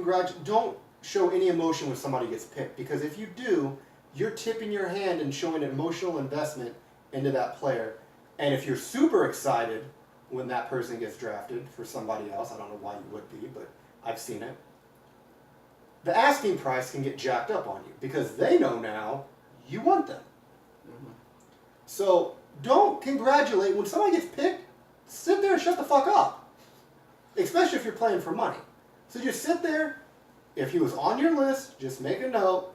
show any emotion when somebody gets picked, because if you do, you're tipping your hand and showing an emotional investment into that player. And if you're super excited when that person gets drafted for somebody else, I don't know why you would be, but I've seen it, the asking price can get jacked up on you because they know now you want them. Mm-hmm. So don't congratulate when somebody gets picked. Sit there and shut the fuck up, especially if you're playing for money. So just sit there. If he was on your list, just make a note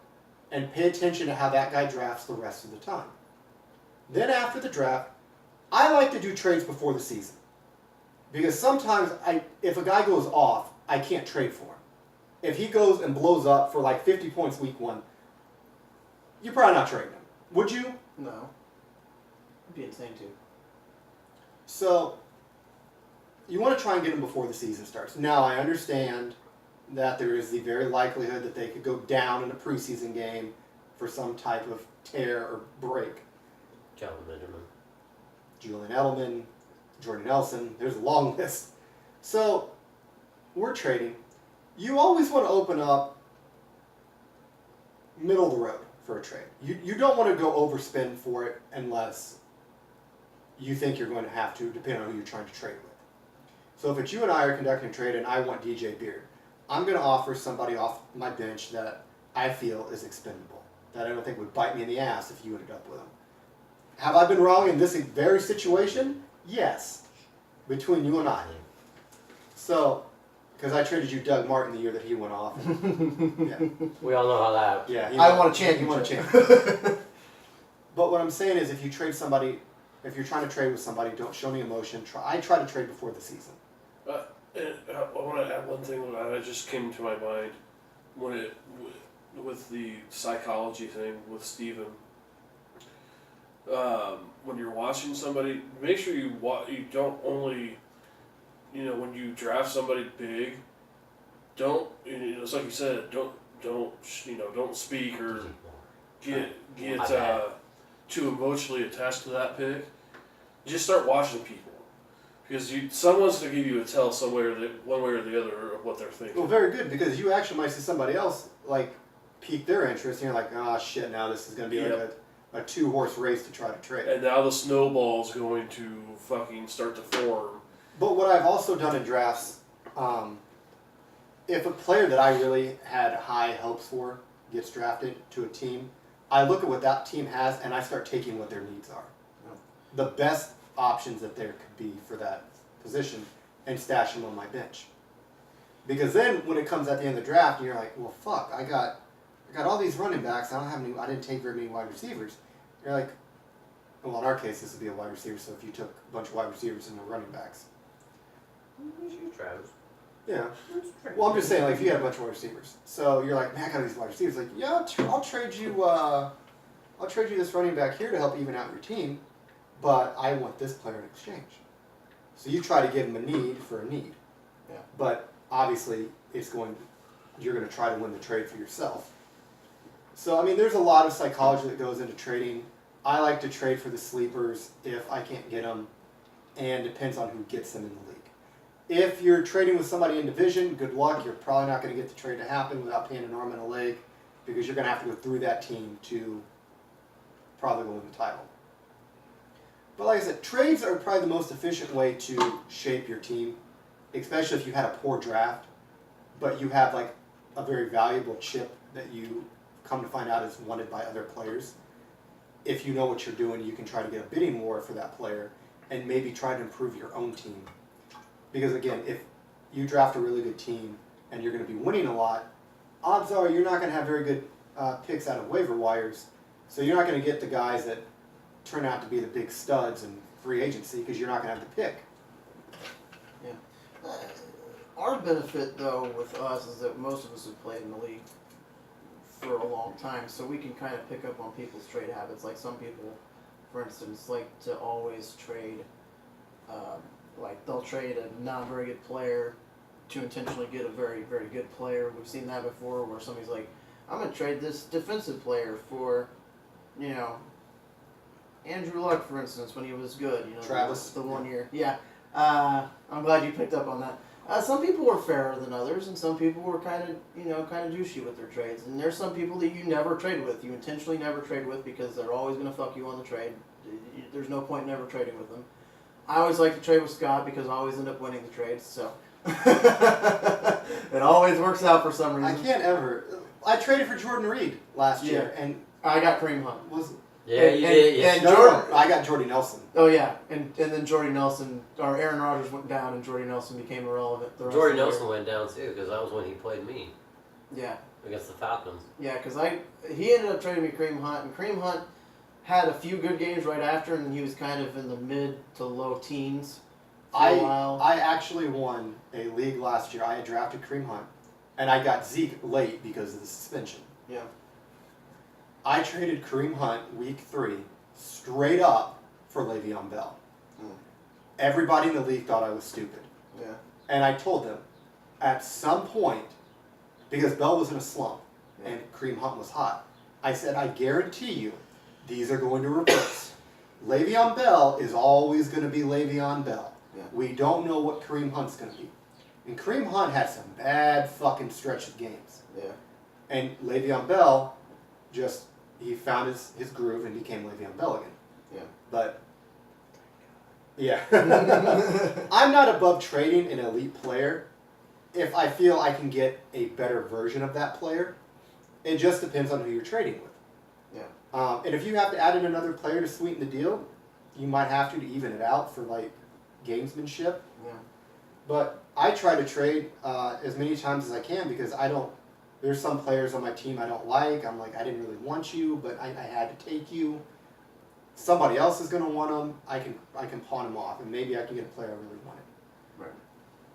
and pay attention to how that guy drafts the rest of the time. Then after the draft, I like to do trades before the season, because sometimes if a guy goes off, I can't trade for him. If he goes and blows up for like 50 points week one, you're probably not trading him. Would you? No. It'd be insane too. So you want to try and get him before the season starts. Now I understand that there is the very likelihood that they could go down in a preseason game for some type of tear or break. Kelvin Benjamin. Julian Edelman, Jordan Nelson, there's a long list. So we're trading. You always want to open up middle of the road for a trade. You don't want to go overspend for it unless you think you're going to have to, depending on who you're trying to trade with. So if it's you and I are conducting a trade and I want DJ Beard, I'm going to offer somebody off my bench that I feel is expendable, that I don't think would bite me in the ass if you ended up with him. Have I been wrong in this very situation? Yes, between you and I. So, because I traded you Doug Martin the year that he went off. Yeah, We all know how that. yeah. I want a You want a championship. championship. But what I'm saying is, if you trade somebody, if you're trying to trade with somebody, don't show any emotion. I try to trade before the season. And I want to add one thing that just came to my mind with the psychology thing with Steven. When you're watching somebody, make sure you don't only, when you draft somebody big, don't, it's like you said, don't speak or get too emotionally attached to that pick. Just start watching people. Because someone's going to give you a tell one way or the other of what they're thinking. Well, very good, because you actually might see somebody else like pique their interest, and you're like, ah, shit, now this is going to be like a two-horse race to try to trade. And now the snowball's going to fucking start to form. But what I've also done in drafts, if a player that I really had high hopes for gets drafted to a team, I look at what that team has and I start taking what their needs are. The best options that there could be for that position, and stash them on my bench. Because then when it comes at the end of the draft and you're like, well fuck, I got all these running backs, I didn't take very many wide receivers. You're like, well in our case this would be a wide receiver, so if you took a bunch of wide receivers and no running backs. You should Travis. Yeah. Well, I'm just saying, like, if you had a bunch of wide receivers, so you're like, man, I got these wide receivers. Like, yeah, I'll trade you. I'll trade you this running back here to help even out your team, but I want this player in exchange. So you try to give him a need for a need. Yeah. But obviously, you're going to try to win the trade for yourself. So I mean, there's a lot of psychology that goes into trading. I like to trade for the sleepers if I can't get them, and depends on who gets them in the league. If you're trading with somebody in division, good luck. You're probably not going to get the trade to happen without paying an arm and a leg, because you're going to have to go through that team to probably win the title. But like I said, trades are probably the most efficient way to shape your team, especially if you had a poor draft, but you have like a very valuable chip that you come to find out is wanted by other players. If you know what you're doing, you can try to get a bidding war for that player and maybe try to improve your own team. Because again, if you draft a really good team and you're going to be winning a lot, odds are you're not going to have very good picks out of waiver wires. So you're not going to get the guys that turn out to be the big studs in free agency because you're not going to have the pick. Yeah. Our benefit, though, with us is that most of us have played in the league for a long time, so we can kind of pick up on people's trade habits. Like some people, for instance, like to always trade, like they'll trade a not very good player to intentionally get a very, very good player. We've seen that before where somebody's like, I'm going to trade this defensive player for, you know, Andrew Luck, for instance, when he was good. You know, Travis. The 1 year. Yeah. I'm glad you picked up on that. Some people were fairer than others, and some people were kind of douchey with their trades. And there's some people that you never trade with. You intentionally never trade with because they're always going to fuck you on the trade. There's no point in never trading with them. I always like to trade with Scott because I always end up winning the trades, so. It always works out for some reason. I can't ever. I traded for Jordan Reed last year, and I got Kareem Hunt. Yeah, you did. Yes, and you Jordan- I got Jordy Nelson. Oh yeah, and then Jordy Nelson, or Aaron Rodgers went down, and Jordy Nelson became irrelevant. The rest Jordy of the year. Nelson went down too because that was when he played me Yeah, against the Falcons. yeah, because he ended up trading me Kareem Hunt, and Kareem Hunt had a few good games right after, and he was kind of in the mid to low teens for a while. I actually won a league last year. I had drafted Kareem Hunt, and I got Zeke late because of the suspension. Yeah, I traded Kareem Hunt week 3 straight up for Le'Veon Bell. Mm. Everybody in the league thought I was stupid. yeah, And I told them, at some point, because Bell was in a slump and Kareem Hunt was hot, I said, I guarantee you, these are going to reverse. Le'Veon Bell is always going to be Le'Veon Bell. Yeah. We don't know what Kareem Hunt's going to be. And Kareem Hunt had some bad fucking stretch of games. yeah, And Le'Veon Bell he found his groove and became Le'Veon Bell again. yeah. But, yeah. I'm not above trading an elite player if I feel I can get a better version of that player. It just depends on who you're trading with. Yeah. And if you have to add in another player to sweeten the deal, you might have to even it out for like gamesmanship. Yeah. But I try to trade as many times as I can because there's some players on my team I don't like. I'm like, I didn't really want you, but I had to take you. Somebody else is going to want them. I can pawn them off, and maybe I can get a player I really wanted.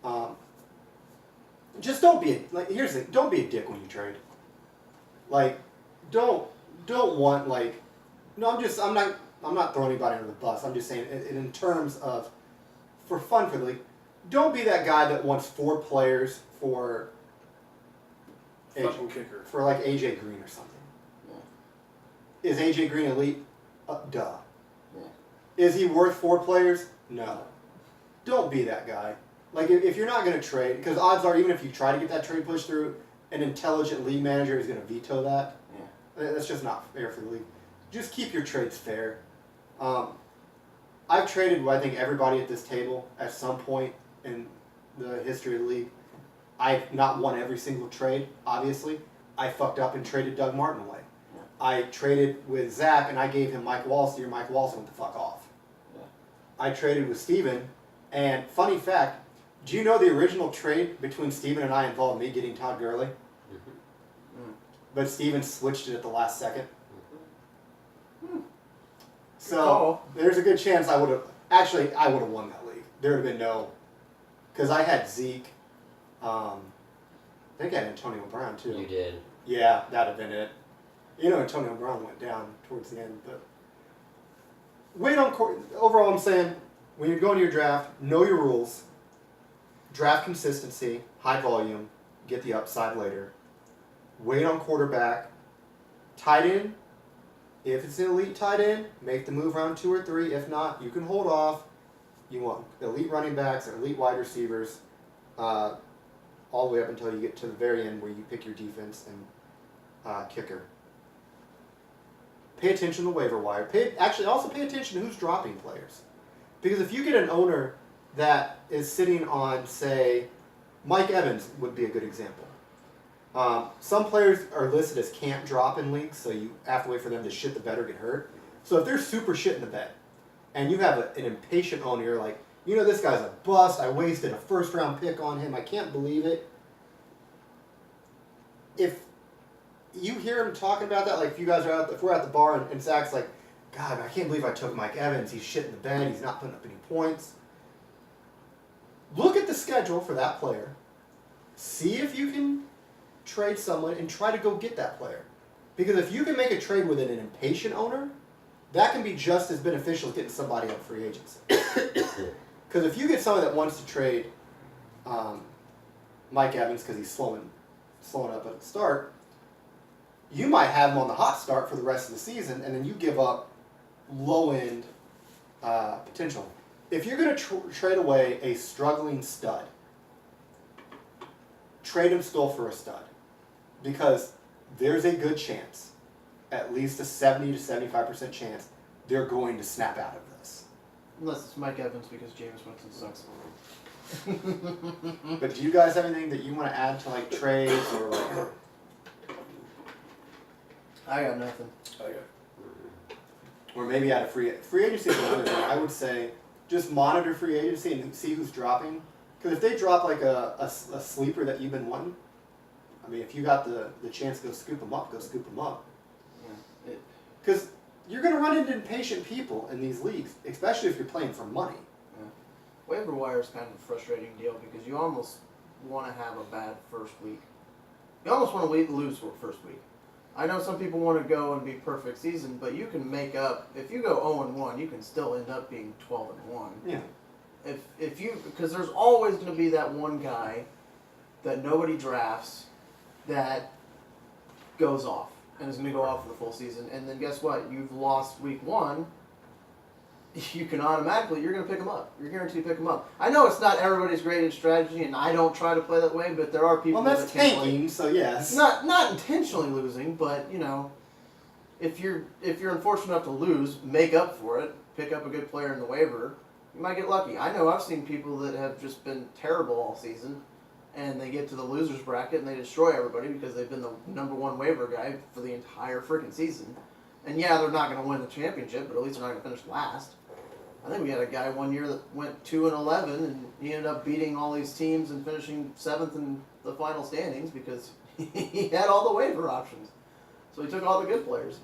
Right. Just here's the thing. Don't be a dick when you trade. Like, don't want like. No, I'm not throwing anybody under the bus. I'm just saying in terms of for fun for the league. Don't be that guy that wants 4 players for. Fucking kicker. For like AJ Green or something. Yeah. Is AJ Green elite? Duh. Yeah. Is he worth 4 players? No. Don't be that guy. Like if you're not going to trade, because odds are even if you try to get that trade pushed through, an intelligent league manager is going to veto that. Yeah. That's just not fair for the league. Just keep your trades fair. I've traded with I think everybody at this table at some point in the history of the league. I've not won every single trade, obviously. I fucked up and traded Doug Martin away. Yeah. I traded with Zach and I gave him Mike Wallace. Your Mike Wallace went the fuck off. Yeah. I traded with Steven, and funny fact, do you know the original trade between Steven and I involved me getting Todd Gurley? Mm-hmm. But Steven switched it at the last second. Mm-hmm. So call. there's a good chance I would have won that league. There would have been no, because I had Zeke, I think I had Antonio Brown too. You did. Yeah, that'd have been it. You know, Antonio Brown went down towards the end, but wait on overall. I'm saying when you're going to your draft, know your rules. Draft consistency, high volume, get the upside later. Wait on quarterback. Tight end, if it's an elite tight end, make the move round 2 or 3. If not, you can hold off. You want elite running backs or elite wide receivers, all the way up until you get to the very end where you pick your defense and kicker. Pay attention to the waiver wire. Also pay attention to who's dropping players. Because if you get an owner that is sitting on, say, Mike Evans would be a good example. Some players are listed as can't drop in leagues, so you have to wait for them to shit the bed or get hurt. So if they're super shit in the bed, and you have an impatient owner, you're like, you know, this guy's a bust, I wasted a first-round pick on him, I can't believe it. If you hear him talking about that, like if you guys are if we're at the bar and Zach's like, God, I can't believe I took Mike Evans, he's shit in the bed, he's not putting up any points. Look at the schedule for that player. See if you can trade someone and try to go get that player. Because if you can make a trade with an impatient owner, that can be just as beneficial as getting somebody on free agency. Because if you get someone that wants to trade Mike Evans because he's slowing up at the start, you might have him on the hot start for the rest of the season, and then you give up low-end potential. If you're going to trade away a struggling stud, trade him still for a stud. Because there's a good chance, at least a 70 to 75% chance, they're going to snap out of this. Unless it's Mike Evans because James Winston sucks. But do you guys have anything that you want to add to like trades or like? I got nothing. Or maybe add a free agency is another thing. I would say just monitor free agency and see who's dropping. Because if they drop like a sleeper that you've been wanting, I mean, if you got the chance to go scoop them up, go scoop them up. Yeah. Because you're going to run into impatient people in these leagues, especially if you're playing for money. Yeah. Waiver wire is kind of a frustrating deal because you almost want to have a bad first week. You almost want to lose for first week. I know some people want to go and be perfect season, but you can make up. If you go 0-1, you can still end up being 12-1. Yeah. If you, because there's always going to be that one guy that nobody drafts that goes off and is going to go off for the full season, and then guess what? You've lost week 1. You can automatically, you're going to pick them up. You're guaranteed to pick them up. I know it's not everybody's graded strategy, and I don't try to play that way, but there are people Well, that's that can play. tanking, so yes. Not intentionally losing, but you know, if you're unfortunate enough to lose, make up for it. Pick up a good player in the waiver. You might get lucky. I know I've seen people that have just been terrible all season, and they get to the losers bracket and they destroy everybody because they've been the number 1 waiver guy for the entire freaking season. And yeah, they're not going to win the championship, but at least they're not going to finish last. I think we had a guy one year that went 2-11, and he ended up beating all these teams and finishing 7th in the final standings because he had all the waiver options. So he took all the good players.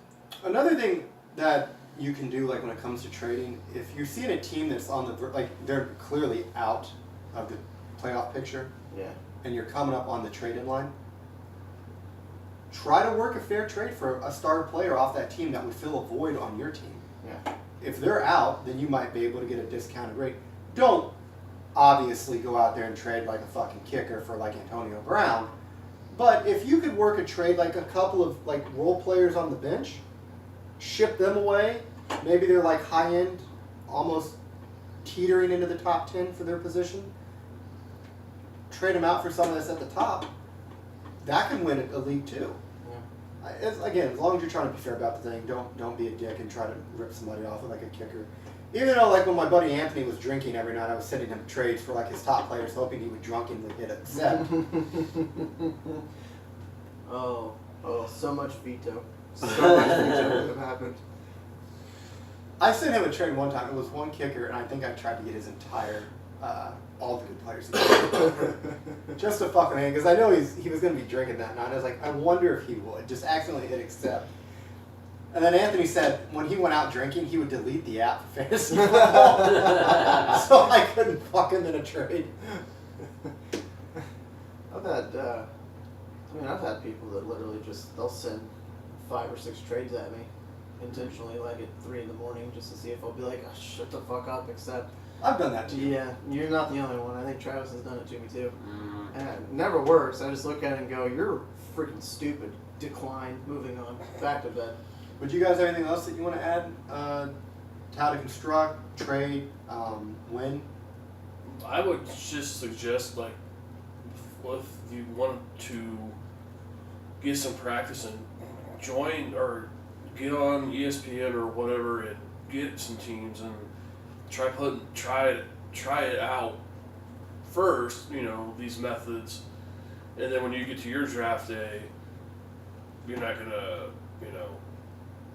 Another thing that you can do, like when it comes to trading, if you're seeing a team that's on the like they're clearly out of the playoff picture, Yeah. and you're coming up on the trade-in line, try to work a fair trade for a star player off that team that would fill a void on your team. Yeah. If they're out, then you might be able to get a discounted rate. Don't obviously go out there and trade like a fucking kicker for like Antonio Brown, but if you could work a trade like a couple of like role players on the bench, ship them away, maybe they're like high-end, almost teetering into the top 10 for their position, trade them out for someone that's at the top, that can win a league too. Again, as long as you're trying to be fair about the thing, don't be a dick and try to rip somebody off with like a kicker. Even though, like when my buddy Anthony was drinking every night, I was sending him trades for like his top players, hoping he would drunkenly hit accept. Oh, so much veto. So much veto would have happened. I sent him a trade one time. It was one kicker, and I think I tried to get his entire, all the good players. Just to fuck with him, because I know he was going to be drinking that night. I was like, I wonder if he would. Just accidentally hit accept. And then Anthony said when he went out drinking, he would delete the app for fantasy football. So I couldn't fuck him in a trade. I mean, I've had people that literally they'll send 5 or 6 trades at me intentionally, like at 3 in the morning, just to see if I'll be like, oh, shut the fuck up, except. I've done that too. Yeah, you're not the only one. I think Travis has done it to me too. Mm. And it never works. I just look at it and go, you're freaking stupid. Decline. Moving on. Back to bed. Would you guys have anything else that you want to add to how to construct, trade, win? I would just suggest, like, if you want to get some practice and join or get on ESPN or whatever and get some teams and try it out first, these methods, and then when you get to your draft day, you're not gonna,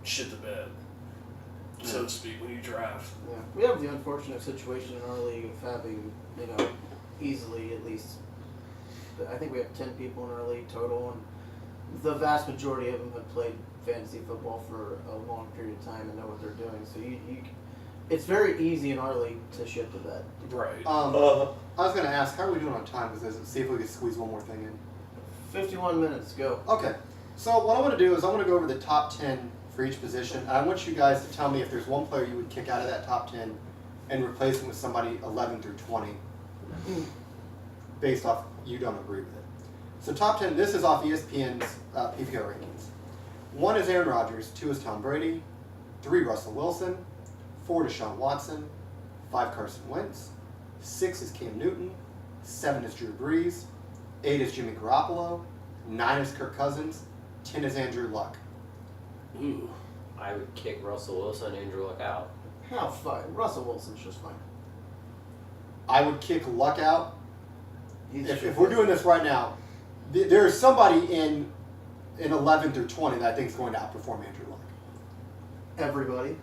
shit the bed, so to speak, when you draft. Yeah. We have the unfortunate situation in our league of having, easily at least, I think we have 10 people in our league total, and the vast majority of them have played fantasy football for a long period of time and know what they're doing. So it's very easy in our league to shit the bed. Right. I was going to ask, how are we doing on time with this? See if we can squeeze one more thing in. 51 minutes, go. Okay. So what I want to do is I want to go over the top 10 for each position. And I want you guys to tell me if there's one player you would kick out of that top 10 and replace him with somebody 11 through 20 based off you don't agree with it. So top 10, this is off ESPN's PPR rankings. 1 is Aaron Rodgers, 2 is Tom Brady, 3 Russell Wilson, 4 Deshaun Watson, 5 Carson Wentz, 6 is Cam Newton, 7 is Drew Brees, 8 is Jimmy Garoppolo, 9 is Kirk Cousins, 10 is Andrew Luck. Ooh. I would kick Russell Wilson and Andrew Luck out. How fine. Russell Wilson's just fine. I would kick Luck out. He's If we're doing this right now, there's somebody in 11 through 20 that I think is going to outperform Andrew Luck. everybody.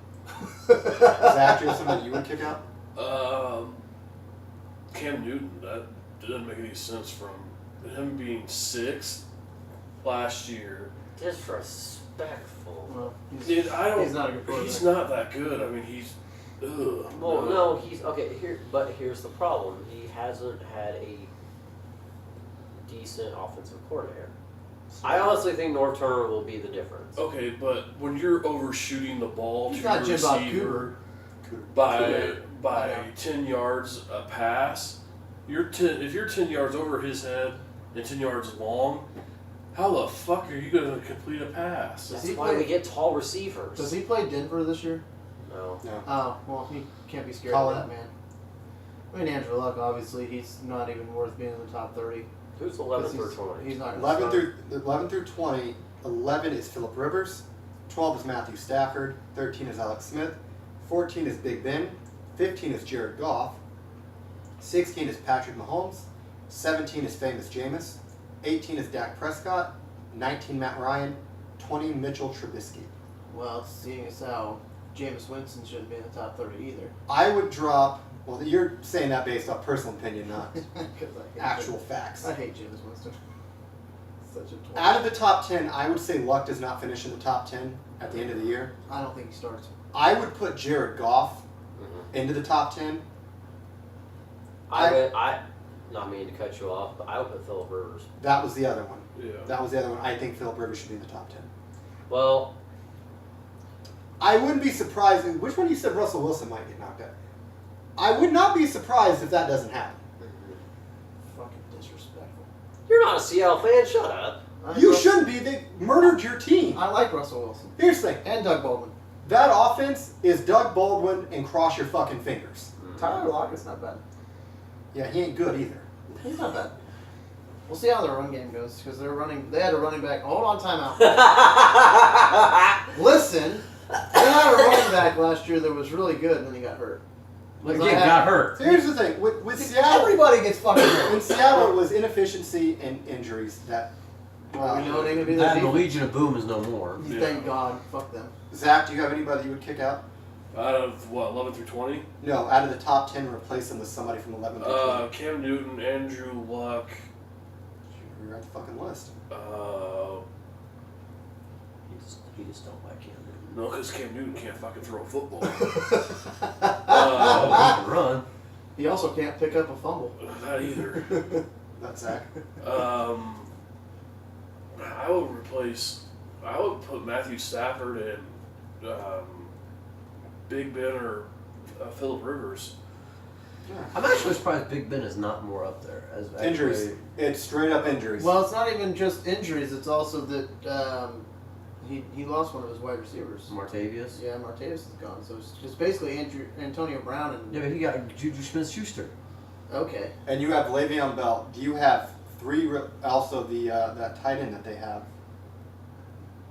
Zach, do you have somebody you would kick out? Cam Newton, that doesn't make any sense from him being 6th last year. Disrespectful. Well, Dude, he's not a good quarterback. He's not that good. I mean, he's. Ugh, Well, no, he's okay. But here's the problem: he hasn't had a decent offensive coordinator. I honestly think North Turner will be the difference. Okay, but when you're overshooting the ball He's to not your Jim Bob receiver Cooper. by I know. 10 yards a pass, if you're 10 yards over his head and 10 yards long, how the fuck are you going to complete a pass? Does That's he why play- we get tall receivers. Does he play Denver this year? No. No. Oh, well, he can't be scared Colin? of that man. I mean, Andrew Luck, obviously, he's not even worth being in the top 30. Who's 11 'cause through 20? He's not gonna 11 start. through 20. 11 is Phillip Rivers. 12 is Matthew Stafford. 13 is Alex Smith. 14 is Big Ben. 15 is Jared Goff. 16 is Patrick Mahomes. 17 is famous Jameis. 18 is Dak Prescott. 19 Matt Ryan. 20 Mitchell Trubisky. Well, seeing as how Jameis Winston shouldn't be in the top 30 either. I would drop. Well, you're saying that based off personal opinion, not 'Cause I hate actual facts. I hate Jameis Winston. Such a twat. Out of the top 10, I would say Luck does not finish in the top 10 at the end of the year. I don't think he starts. I would put Jared Goff Mhm. into the top 10. I not meaning to cut you off, but I would put Phillip Rivers. That was the other one. Yeah. That was the other one. I think Phillip Rivers should be in the top 10. Well, I wouldn't be surprised. Which one you said Russell Wilson might get knocked out? I would not be surprised if that doesn't happen. Fucking disrespectful. you're not a Seattle fan. Shut up. I You like shouldn't be. They murdered your team. I like Russell Wilson. Here's the thing. And Doug Baldwin. That offense is Doug Baldwin and cross your fucking fingers. Tyler Lockett's not bad. Yeah, he ain't good either. He's not bad. We'll see how their run game goes because they had a running back. Hold on, timeout. Listen, they had a running back last year that was really good, and then he got hurt. Again, got hurt. So here's the thing. With Seattle, Everybody gets fucking hurt. in Seattle, it was inefficiency and injuries that. Well, you know what ain't gonna be That that and the deep. Legion of Boom is no more. Thank God. Fuck them. Zach, do you have anybody you would kick out? Out of what, 11 through 20? No, out of the top 10, replace them with somebody from 11 through 20. Cam Newton, Andrew Luck. You're on the fucking list. He just don't like him. No, because Cam Newton can't fucking throw a football. Oh, he can run. He also can't pick up a fumble. Not either. That's Zach. I would put Matthew Stafford and Big Ben or Phillip Rivers. I'm actually surprised Big Ben is not more up there. As Injuries. actually- It's straight up injuries. Well, it's not even just injuries. It's also that he lost one of his wide receivers. Martavius. Yeah, Martavis is gone. So it's basically Antonio Brown and Yeah, but he got Juju Smith-Schuster. okay. And you have Le'Veon Bell. Do you have also the that tight end that they have?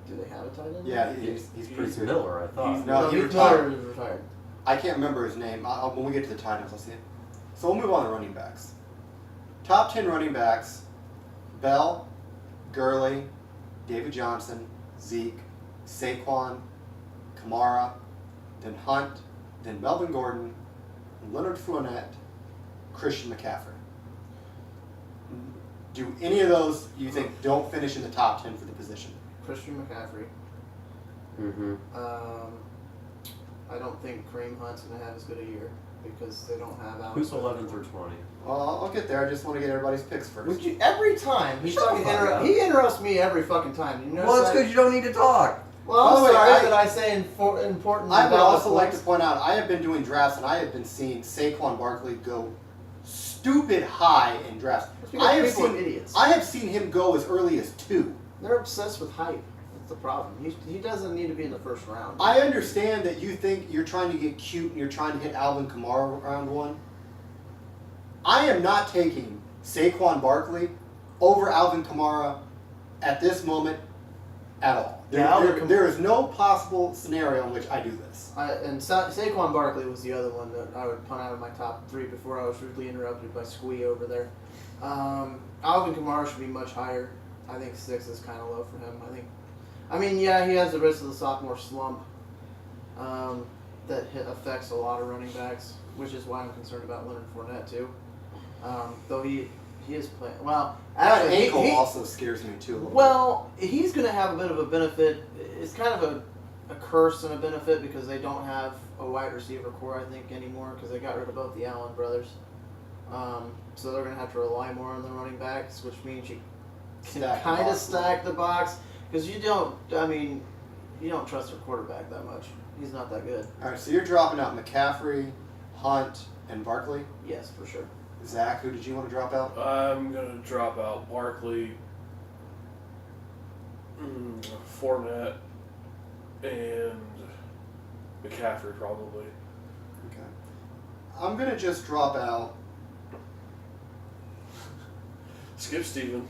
Do they have a tight end? Yeah, he's pretty He's good. Miller, I thought. No, he Heath retired. Miller is retired. I can't remember his name. When we get to the tight ends, I'll see it. So we'll move on to running backs. Top 10 running backs: Bell, Gurley, David Johnson, Zeke, Saquon, Kamara, then Hunt, then Melvin Gordon, Leonard Fournette, Christian McCaffrey. Do any of those you think don't finish in the top 10 for the position? Christian McCaffrey. Mm-hmm. I don't think Kareem Hunt's gonna have as good a year because they don't have Alex. Who's 11 through 20? Well, I'll get there. I just want to get everybody's picks first. Would you every time he Shut the fucking fuck up. he interrupts me every fucking time? You know Well, it's because you don't need to talk. Well, By I'm the way, sorry I- that I say important. I would valid also like to points. point out, I have been doing drafts and I have been seeing Saquon Barkley go stupid high in drafts. It's because I have people are seen idiots. I have seen him go as early as 2. They're obsessed with hype. That's the problem. He doesn't need to be in the first round. I understand that you think you're trying to get cute and you're trying to hit Alvin Kamara round 1. I am not taking Saquon Barkley over Alvin Kamara at this moment at all. Yeah, Alvin There is no possible scenario in which I do this. Saquon Barkley was the other one that I would punt out of my top 3 before I was rudely interrupted by Squee over there. Alvin Kamara should be much higher. I think 6 is kind of low for him. I mean, yeah, he has the risk of the sophomore slump that affects a lot of running backs, which is why I'm concerned about Leonard Fournette too. Though he is playing well. That Actually, ankle he- also scares me too a little well, he's going to have a bit of a benefit. It's kind of a curse and a benefit because they don't have a wide receiver core, I think, anymore because they got rid of both the Allen brothers. So they're going to have to rely more on the running backs, which means you can Stack the kind of box. stack the box because you don't trust your quarterback that much. He's not that good. bit. All right, so you're dropping out McCaffrey, Hunt, and Barkley. Yes, for sure. Zach, who did you want to drop out? I'm gonna drop out Barkley, Fournette, and McCaffrey probably. Okay. I'm gonna just drop out Skip Steven.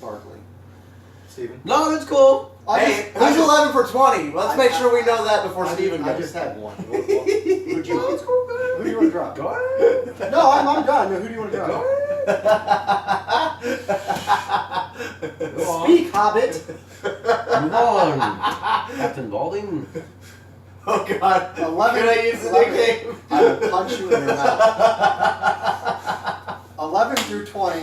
Barkley. Steven? No, it's cool. Hey, who's 11 for 20? Let's make sure we know that before Steven I goes. just had one. Who'd you, who do you want to drop? Go ahead. No, I'm done. No, who do you want to drop? Go on. Speak, Hobbit. Move on. Captain Balding. Oh God! 11. Can I use the 11. nickname? I will punch you in your mouth. 11 through 20,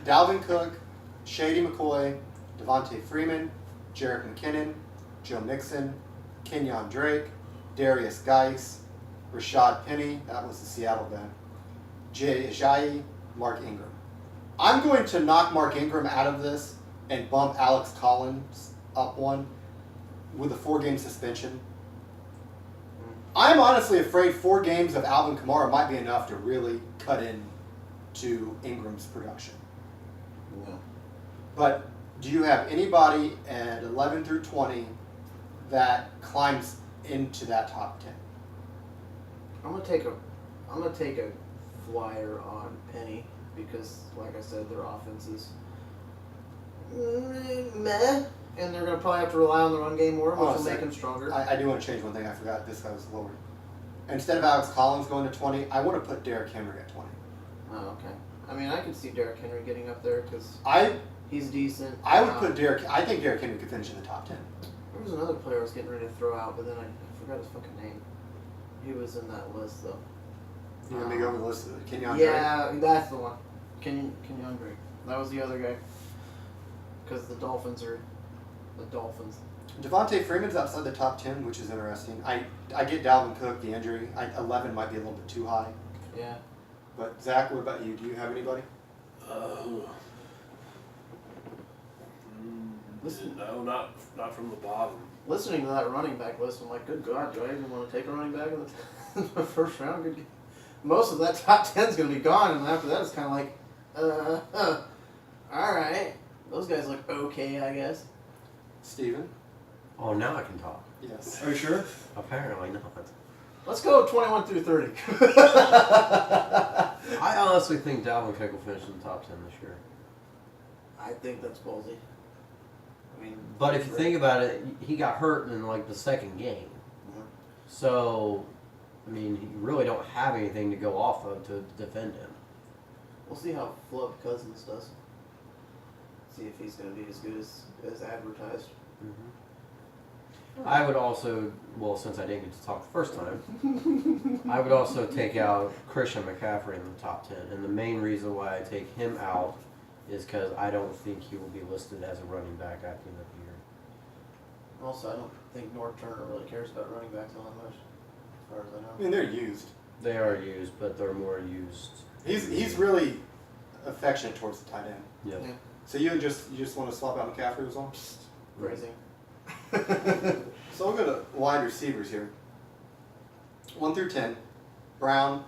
Dalvin Cook, Shady McCoy, Devontae Freeman, Jerick McKinnon, Joe Mixon, Kenyon Drake, Darius Geis, Rashad Penny, that was the Seattle guy, Jay Ajayi, Mark Ingram. I'm going to knock Mark Ingram out of this and bump Alex Collins up one with a 4-game suspension. I'm honestly afraid 4 games of Alvin Kamara might be enough to really cut in to Ingram's production. Yeah. But do you have anybody at 11 through 20 that climbs into that top 10? I'm gonna take a flyer on Penny because, like I said, their offense is meh, and they're gonna probably have to rely on the run game more, which will Honestly, make them stronger. I do want to change one thing. I forgot this guy was lower. Instead of Alex Collins going to 20, I want to put Derrick Henry at 20. Oh, okay. I mean, I could see Derrick Henry getting up there because I he's decent. would put Derrick. I think Derrick Henry could finish in the top 10. There was another player I was getting ready to throw out, but then I forgot his fucking name. He was in that list though. You want me to go over the list of Kenyon Drake? Yeah, that's the one. Kenyon Drake. That was the other guy. Because the Dolphins are the Dolphins. Devontae Freeman's outside the top 10, which is interesting. I get Dalvin Cook, the injury. 11 might be a little bit too high. Yeah. But Zach, what about you? Do you have anybody? Listen, No, not from the bottom. listening to that running back list, I'm like, good God, do I even want to take a running back in the first round? Good. Most of that top 10 is going to be gone, and after that, it's kind of like, all right. Those guys look okay, I guess. Steven? Oh, now I can talk. Yes. Are you sure? Apparently not. Let's go 21 through 30. I honestly think Dalvin Cook will finish in the top 10 this year. I think that's ballsy. I mean, But if you think about it, he got hurt in like the second game. Yeah. So, I mean, you really don't have anything to go off of to defend him. we'll see how Flub Cousins does. See if he's going to be as good as advertised. I would also, well, since I didn't get to talk the first time, I would also take out Christian McCaffrey in the top 10. And the main reason why I take him out is because I don't think he will be listed as a running back at the end of the year. Also, I don't think North Turner really cares about running backs all that much, as far as I know. I mean, they're used. They are used, but they're more used. He's really affectionate towards the tight end. Yep. Yeah. So you just want to swap out McCaffrey as well? Crazy. So we'll go to wide receivers here. 1 through 10. Brown,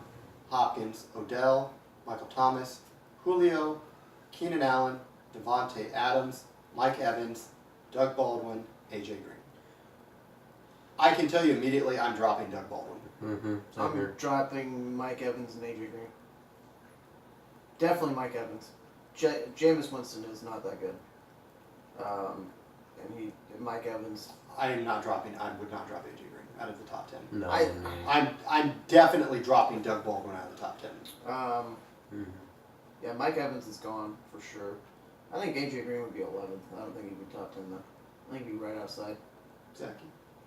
Hopkins, Odell, Michael Thomas, Julio, Keenan Allen, Devontae Adams, Mike Evans, Doug Baldwin, AJ Green. I can tell you immediately I'm dropping Doug Baldwin. Mm-hmm. I'm dropping Mike Evans and AJ Green. Definitely Mike Evans. Jameis Winston is not that good. And Mike Evans. I would not drop AJ Green out of the top 10. No. I'm definitely dropping Doug Baldwin out of the top 10. Yeah, Mike Evans is gone for sure. I think AJ Green would be 11th. I don't think he'd be top 10 though. I think he'd be right outside. Zachy.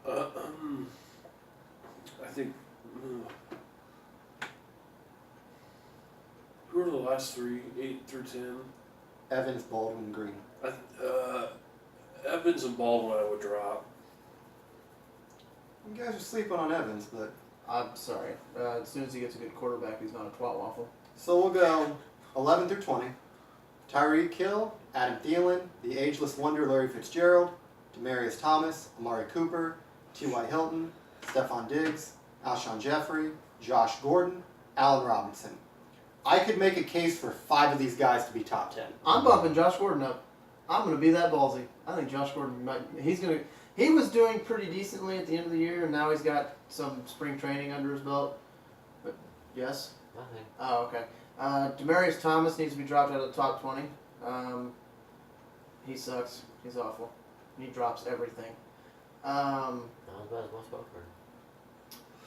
I think. Who are the last three? 8 through 10. Evans, Baldwin, Green. Evans and Baldwin I would drop. You guys are sleeping on Evans, but I'm sorry. As soon as he gets a good quarterback, he's not a twat waffle. so we'll go 11 through 20. Tyreek Hill, Adam Thielen, the ageless wonder Larry Fitzgerald, Demaryius Thomas, Amari Cooper, T.Y. Hilton, Stephon Diggs, Alshon Jeffrey, Josh Gordon, Allen Robinson. I could make a case for 5 of these guys to be top 10. I'm bumping Josh Gordon up. I'm going to be that ballsy. I think Josh Gordon he was doing pretty decently at the end of the year, and now he's got some spring training under his belt. But yes? Nothing. Oh, okay. Demaryius Thomas needs to be dropped out of the top 20. He sucks. He's awful. He drops everything. Not as bad as Wes Welker.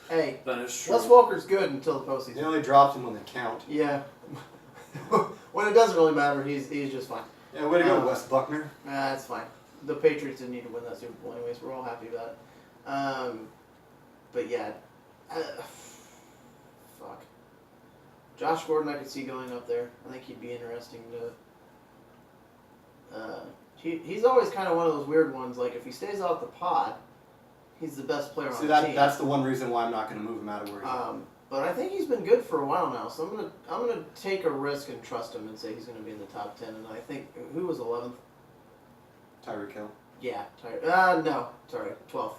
Hey, That is true. Wes Walker's good until the They postseason. only dropped him when they count. Yeah. When it doesn't really matter, he's just fine. Yeah, way to go, Wes Buckner. That's fine. The Patriots didn't need to win that Super Bowl anyways. We're all happy about it. But yeah. Fuck. Josh Gordon I could see going up there. I think he'd be interesting to... he's always kind of one of those weird ones. Like, if he stays off the pod, he's the best player on See, the team. that's the one reason why I'm not going to move him out of where he's at. But I think he's been good for a while now, so I'm gonna take a risk and trust him and say he's gonna be in the top 10. And I think who was 11th? Tyreek Hill. Yeah, no, sorry, 12th.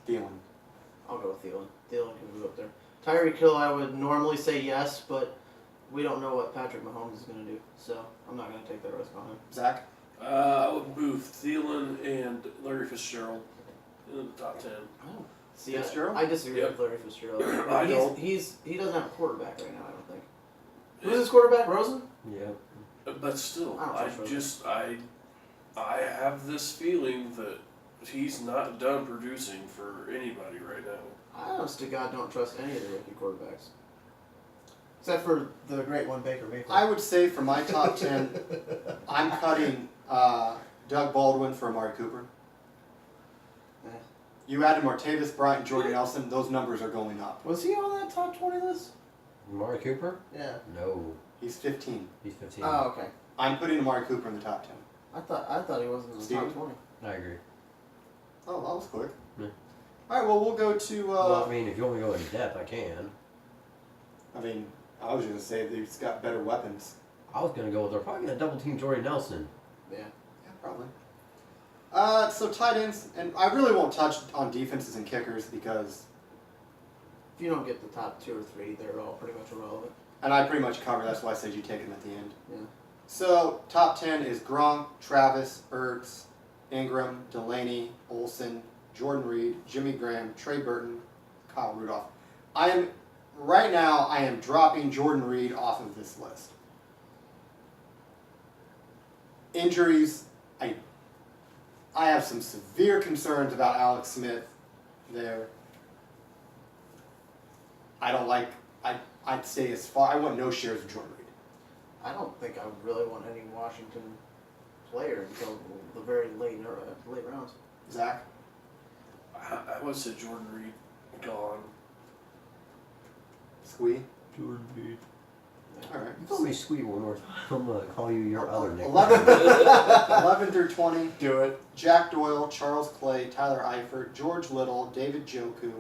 Thielen. I'll go with Thielen. Thielen can move up there. Tyreek Hill, I would normally say yes, but we don't know what Patrick Mahomes is gonna do, so I'm not gonna take that risk on him. Zach? I would move Thielen and Larry Fitzgerald into the top 10. Oh. See, Fitzgerald? I disagree Yep. with Larry Fitzgerald. I don't. He doesn't have a quarterback right now. I don't think. Who's his quarterback? Rosen? Yep. But still, I don't I trust Rosen. just I have this feeling that he's not done producing for anybody right now. I honest to God don't trust any of the rookie quarterbacks. Except for the great one, Baker Mayfield. I would say for my top 10, I'm cutting Doug Baldwin for Amari Cooper. Eh. You added Martavis Bryant, Jordy Nelson, those numbers are going up. Was he on that top 20 list? Amari Cooper? Yeah. No. He's 15. He's 15. Oh, okay. I'm putting Amari Cooper in the top 10. I thought he wasn't in the Steven? top 20. I agree. Oh, that was quick. Yeah. Alright, well, we'll go to... Well, I mean, if you want me to go in depth, I can. I was going to say that he's got better weapons. I was going to go with, they're probably going to double team Jordy Nelson. Yeah. Yeah, probably. So tight ends, and I really won't touch on defenses and kickers because, If you don't get the top 2 or 3, they're all pretty much irrelevant. and I pretty much cover. That's why I said you take them at the end. Yeah. So top 10 is Gronk, Travis, Ertz, Ingram, Delaney, Olsen, Jordan Reed, Jimmy Graham, Trey Burton, Kyle Rudolph. Right now I am dropping Jordan Reed off of this list. Injuries, I have some severe concerns about Alex Smith there. I don't like. I'd stay as far. I want no shares of Jordan Reed. I don't think I would really want any Washington player until the very late rounds. Zach, I would say Jordan Reed gone. Squee. Jordan Reed. All right. You call me Squee one more time. I'm gonna call you your other nickname. 11 through 20. Do it. Jack Doyle, Charles Clay, Tyler Eifert, George Little, David Njoku,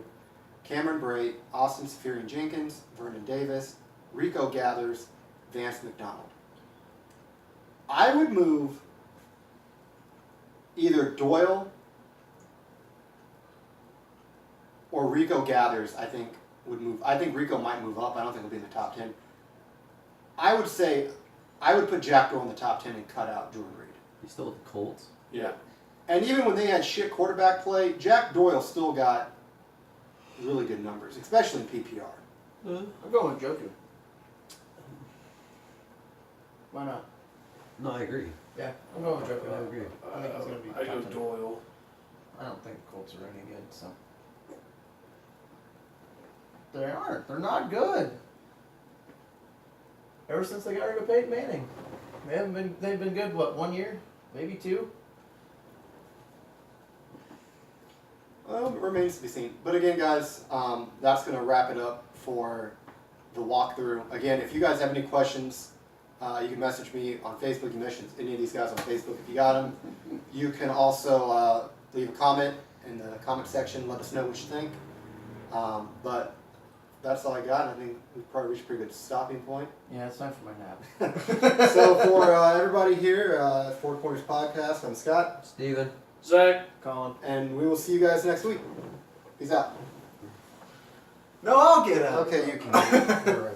Cameron Brate, Austin Seferian-Jenkins, Vernon Davis, Rico Gathers, Vance McDonald. I would move either Doyle or Rico Gathers, I think, would move. I think Rico might move up. I don't think he'll be in the top 10. I would say I would put Jack Doyle in the top 10 and cut out Jordan Reed. He's still with the Colts. Yeah. And even when they had shit quarterback play, Jack Doyle still got really good numbers, especially in PPR. I'm going with Joku. Why not? No, I agree. Yeah, I'm going with I Joku. agree. I think he's gonna be I go top 10. Doyle. I don't think the Colts are any good, so. They aren't. They're not good. Ever since they got rid of Peyton Manning. They've been good, what, 1 year? Maybe 2? Well, it remains to be seen. But again, guys, that's going to wrap it up for the walkthrough. Again, if you guys have any questions, you can message me on Facebook. You can message any of these guys on Facebook if you got them. You can also leave a comment in the comment section. Let us know what you think. But that's all I got. I think we've probably reached a pretty good stopping point. Yeah, it's time for my nap. So for everybody here at Four Corners Podcast, I'm Scott. Steven. Zach. Colin. And we will see you guys next week. Peace out. No, I'll get up. Okay, you can. You're right.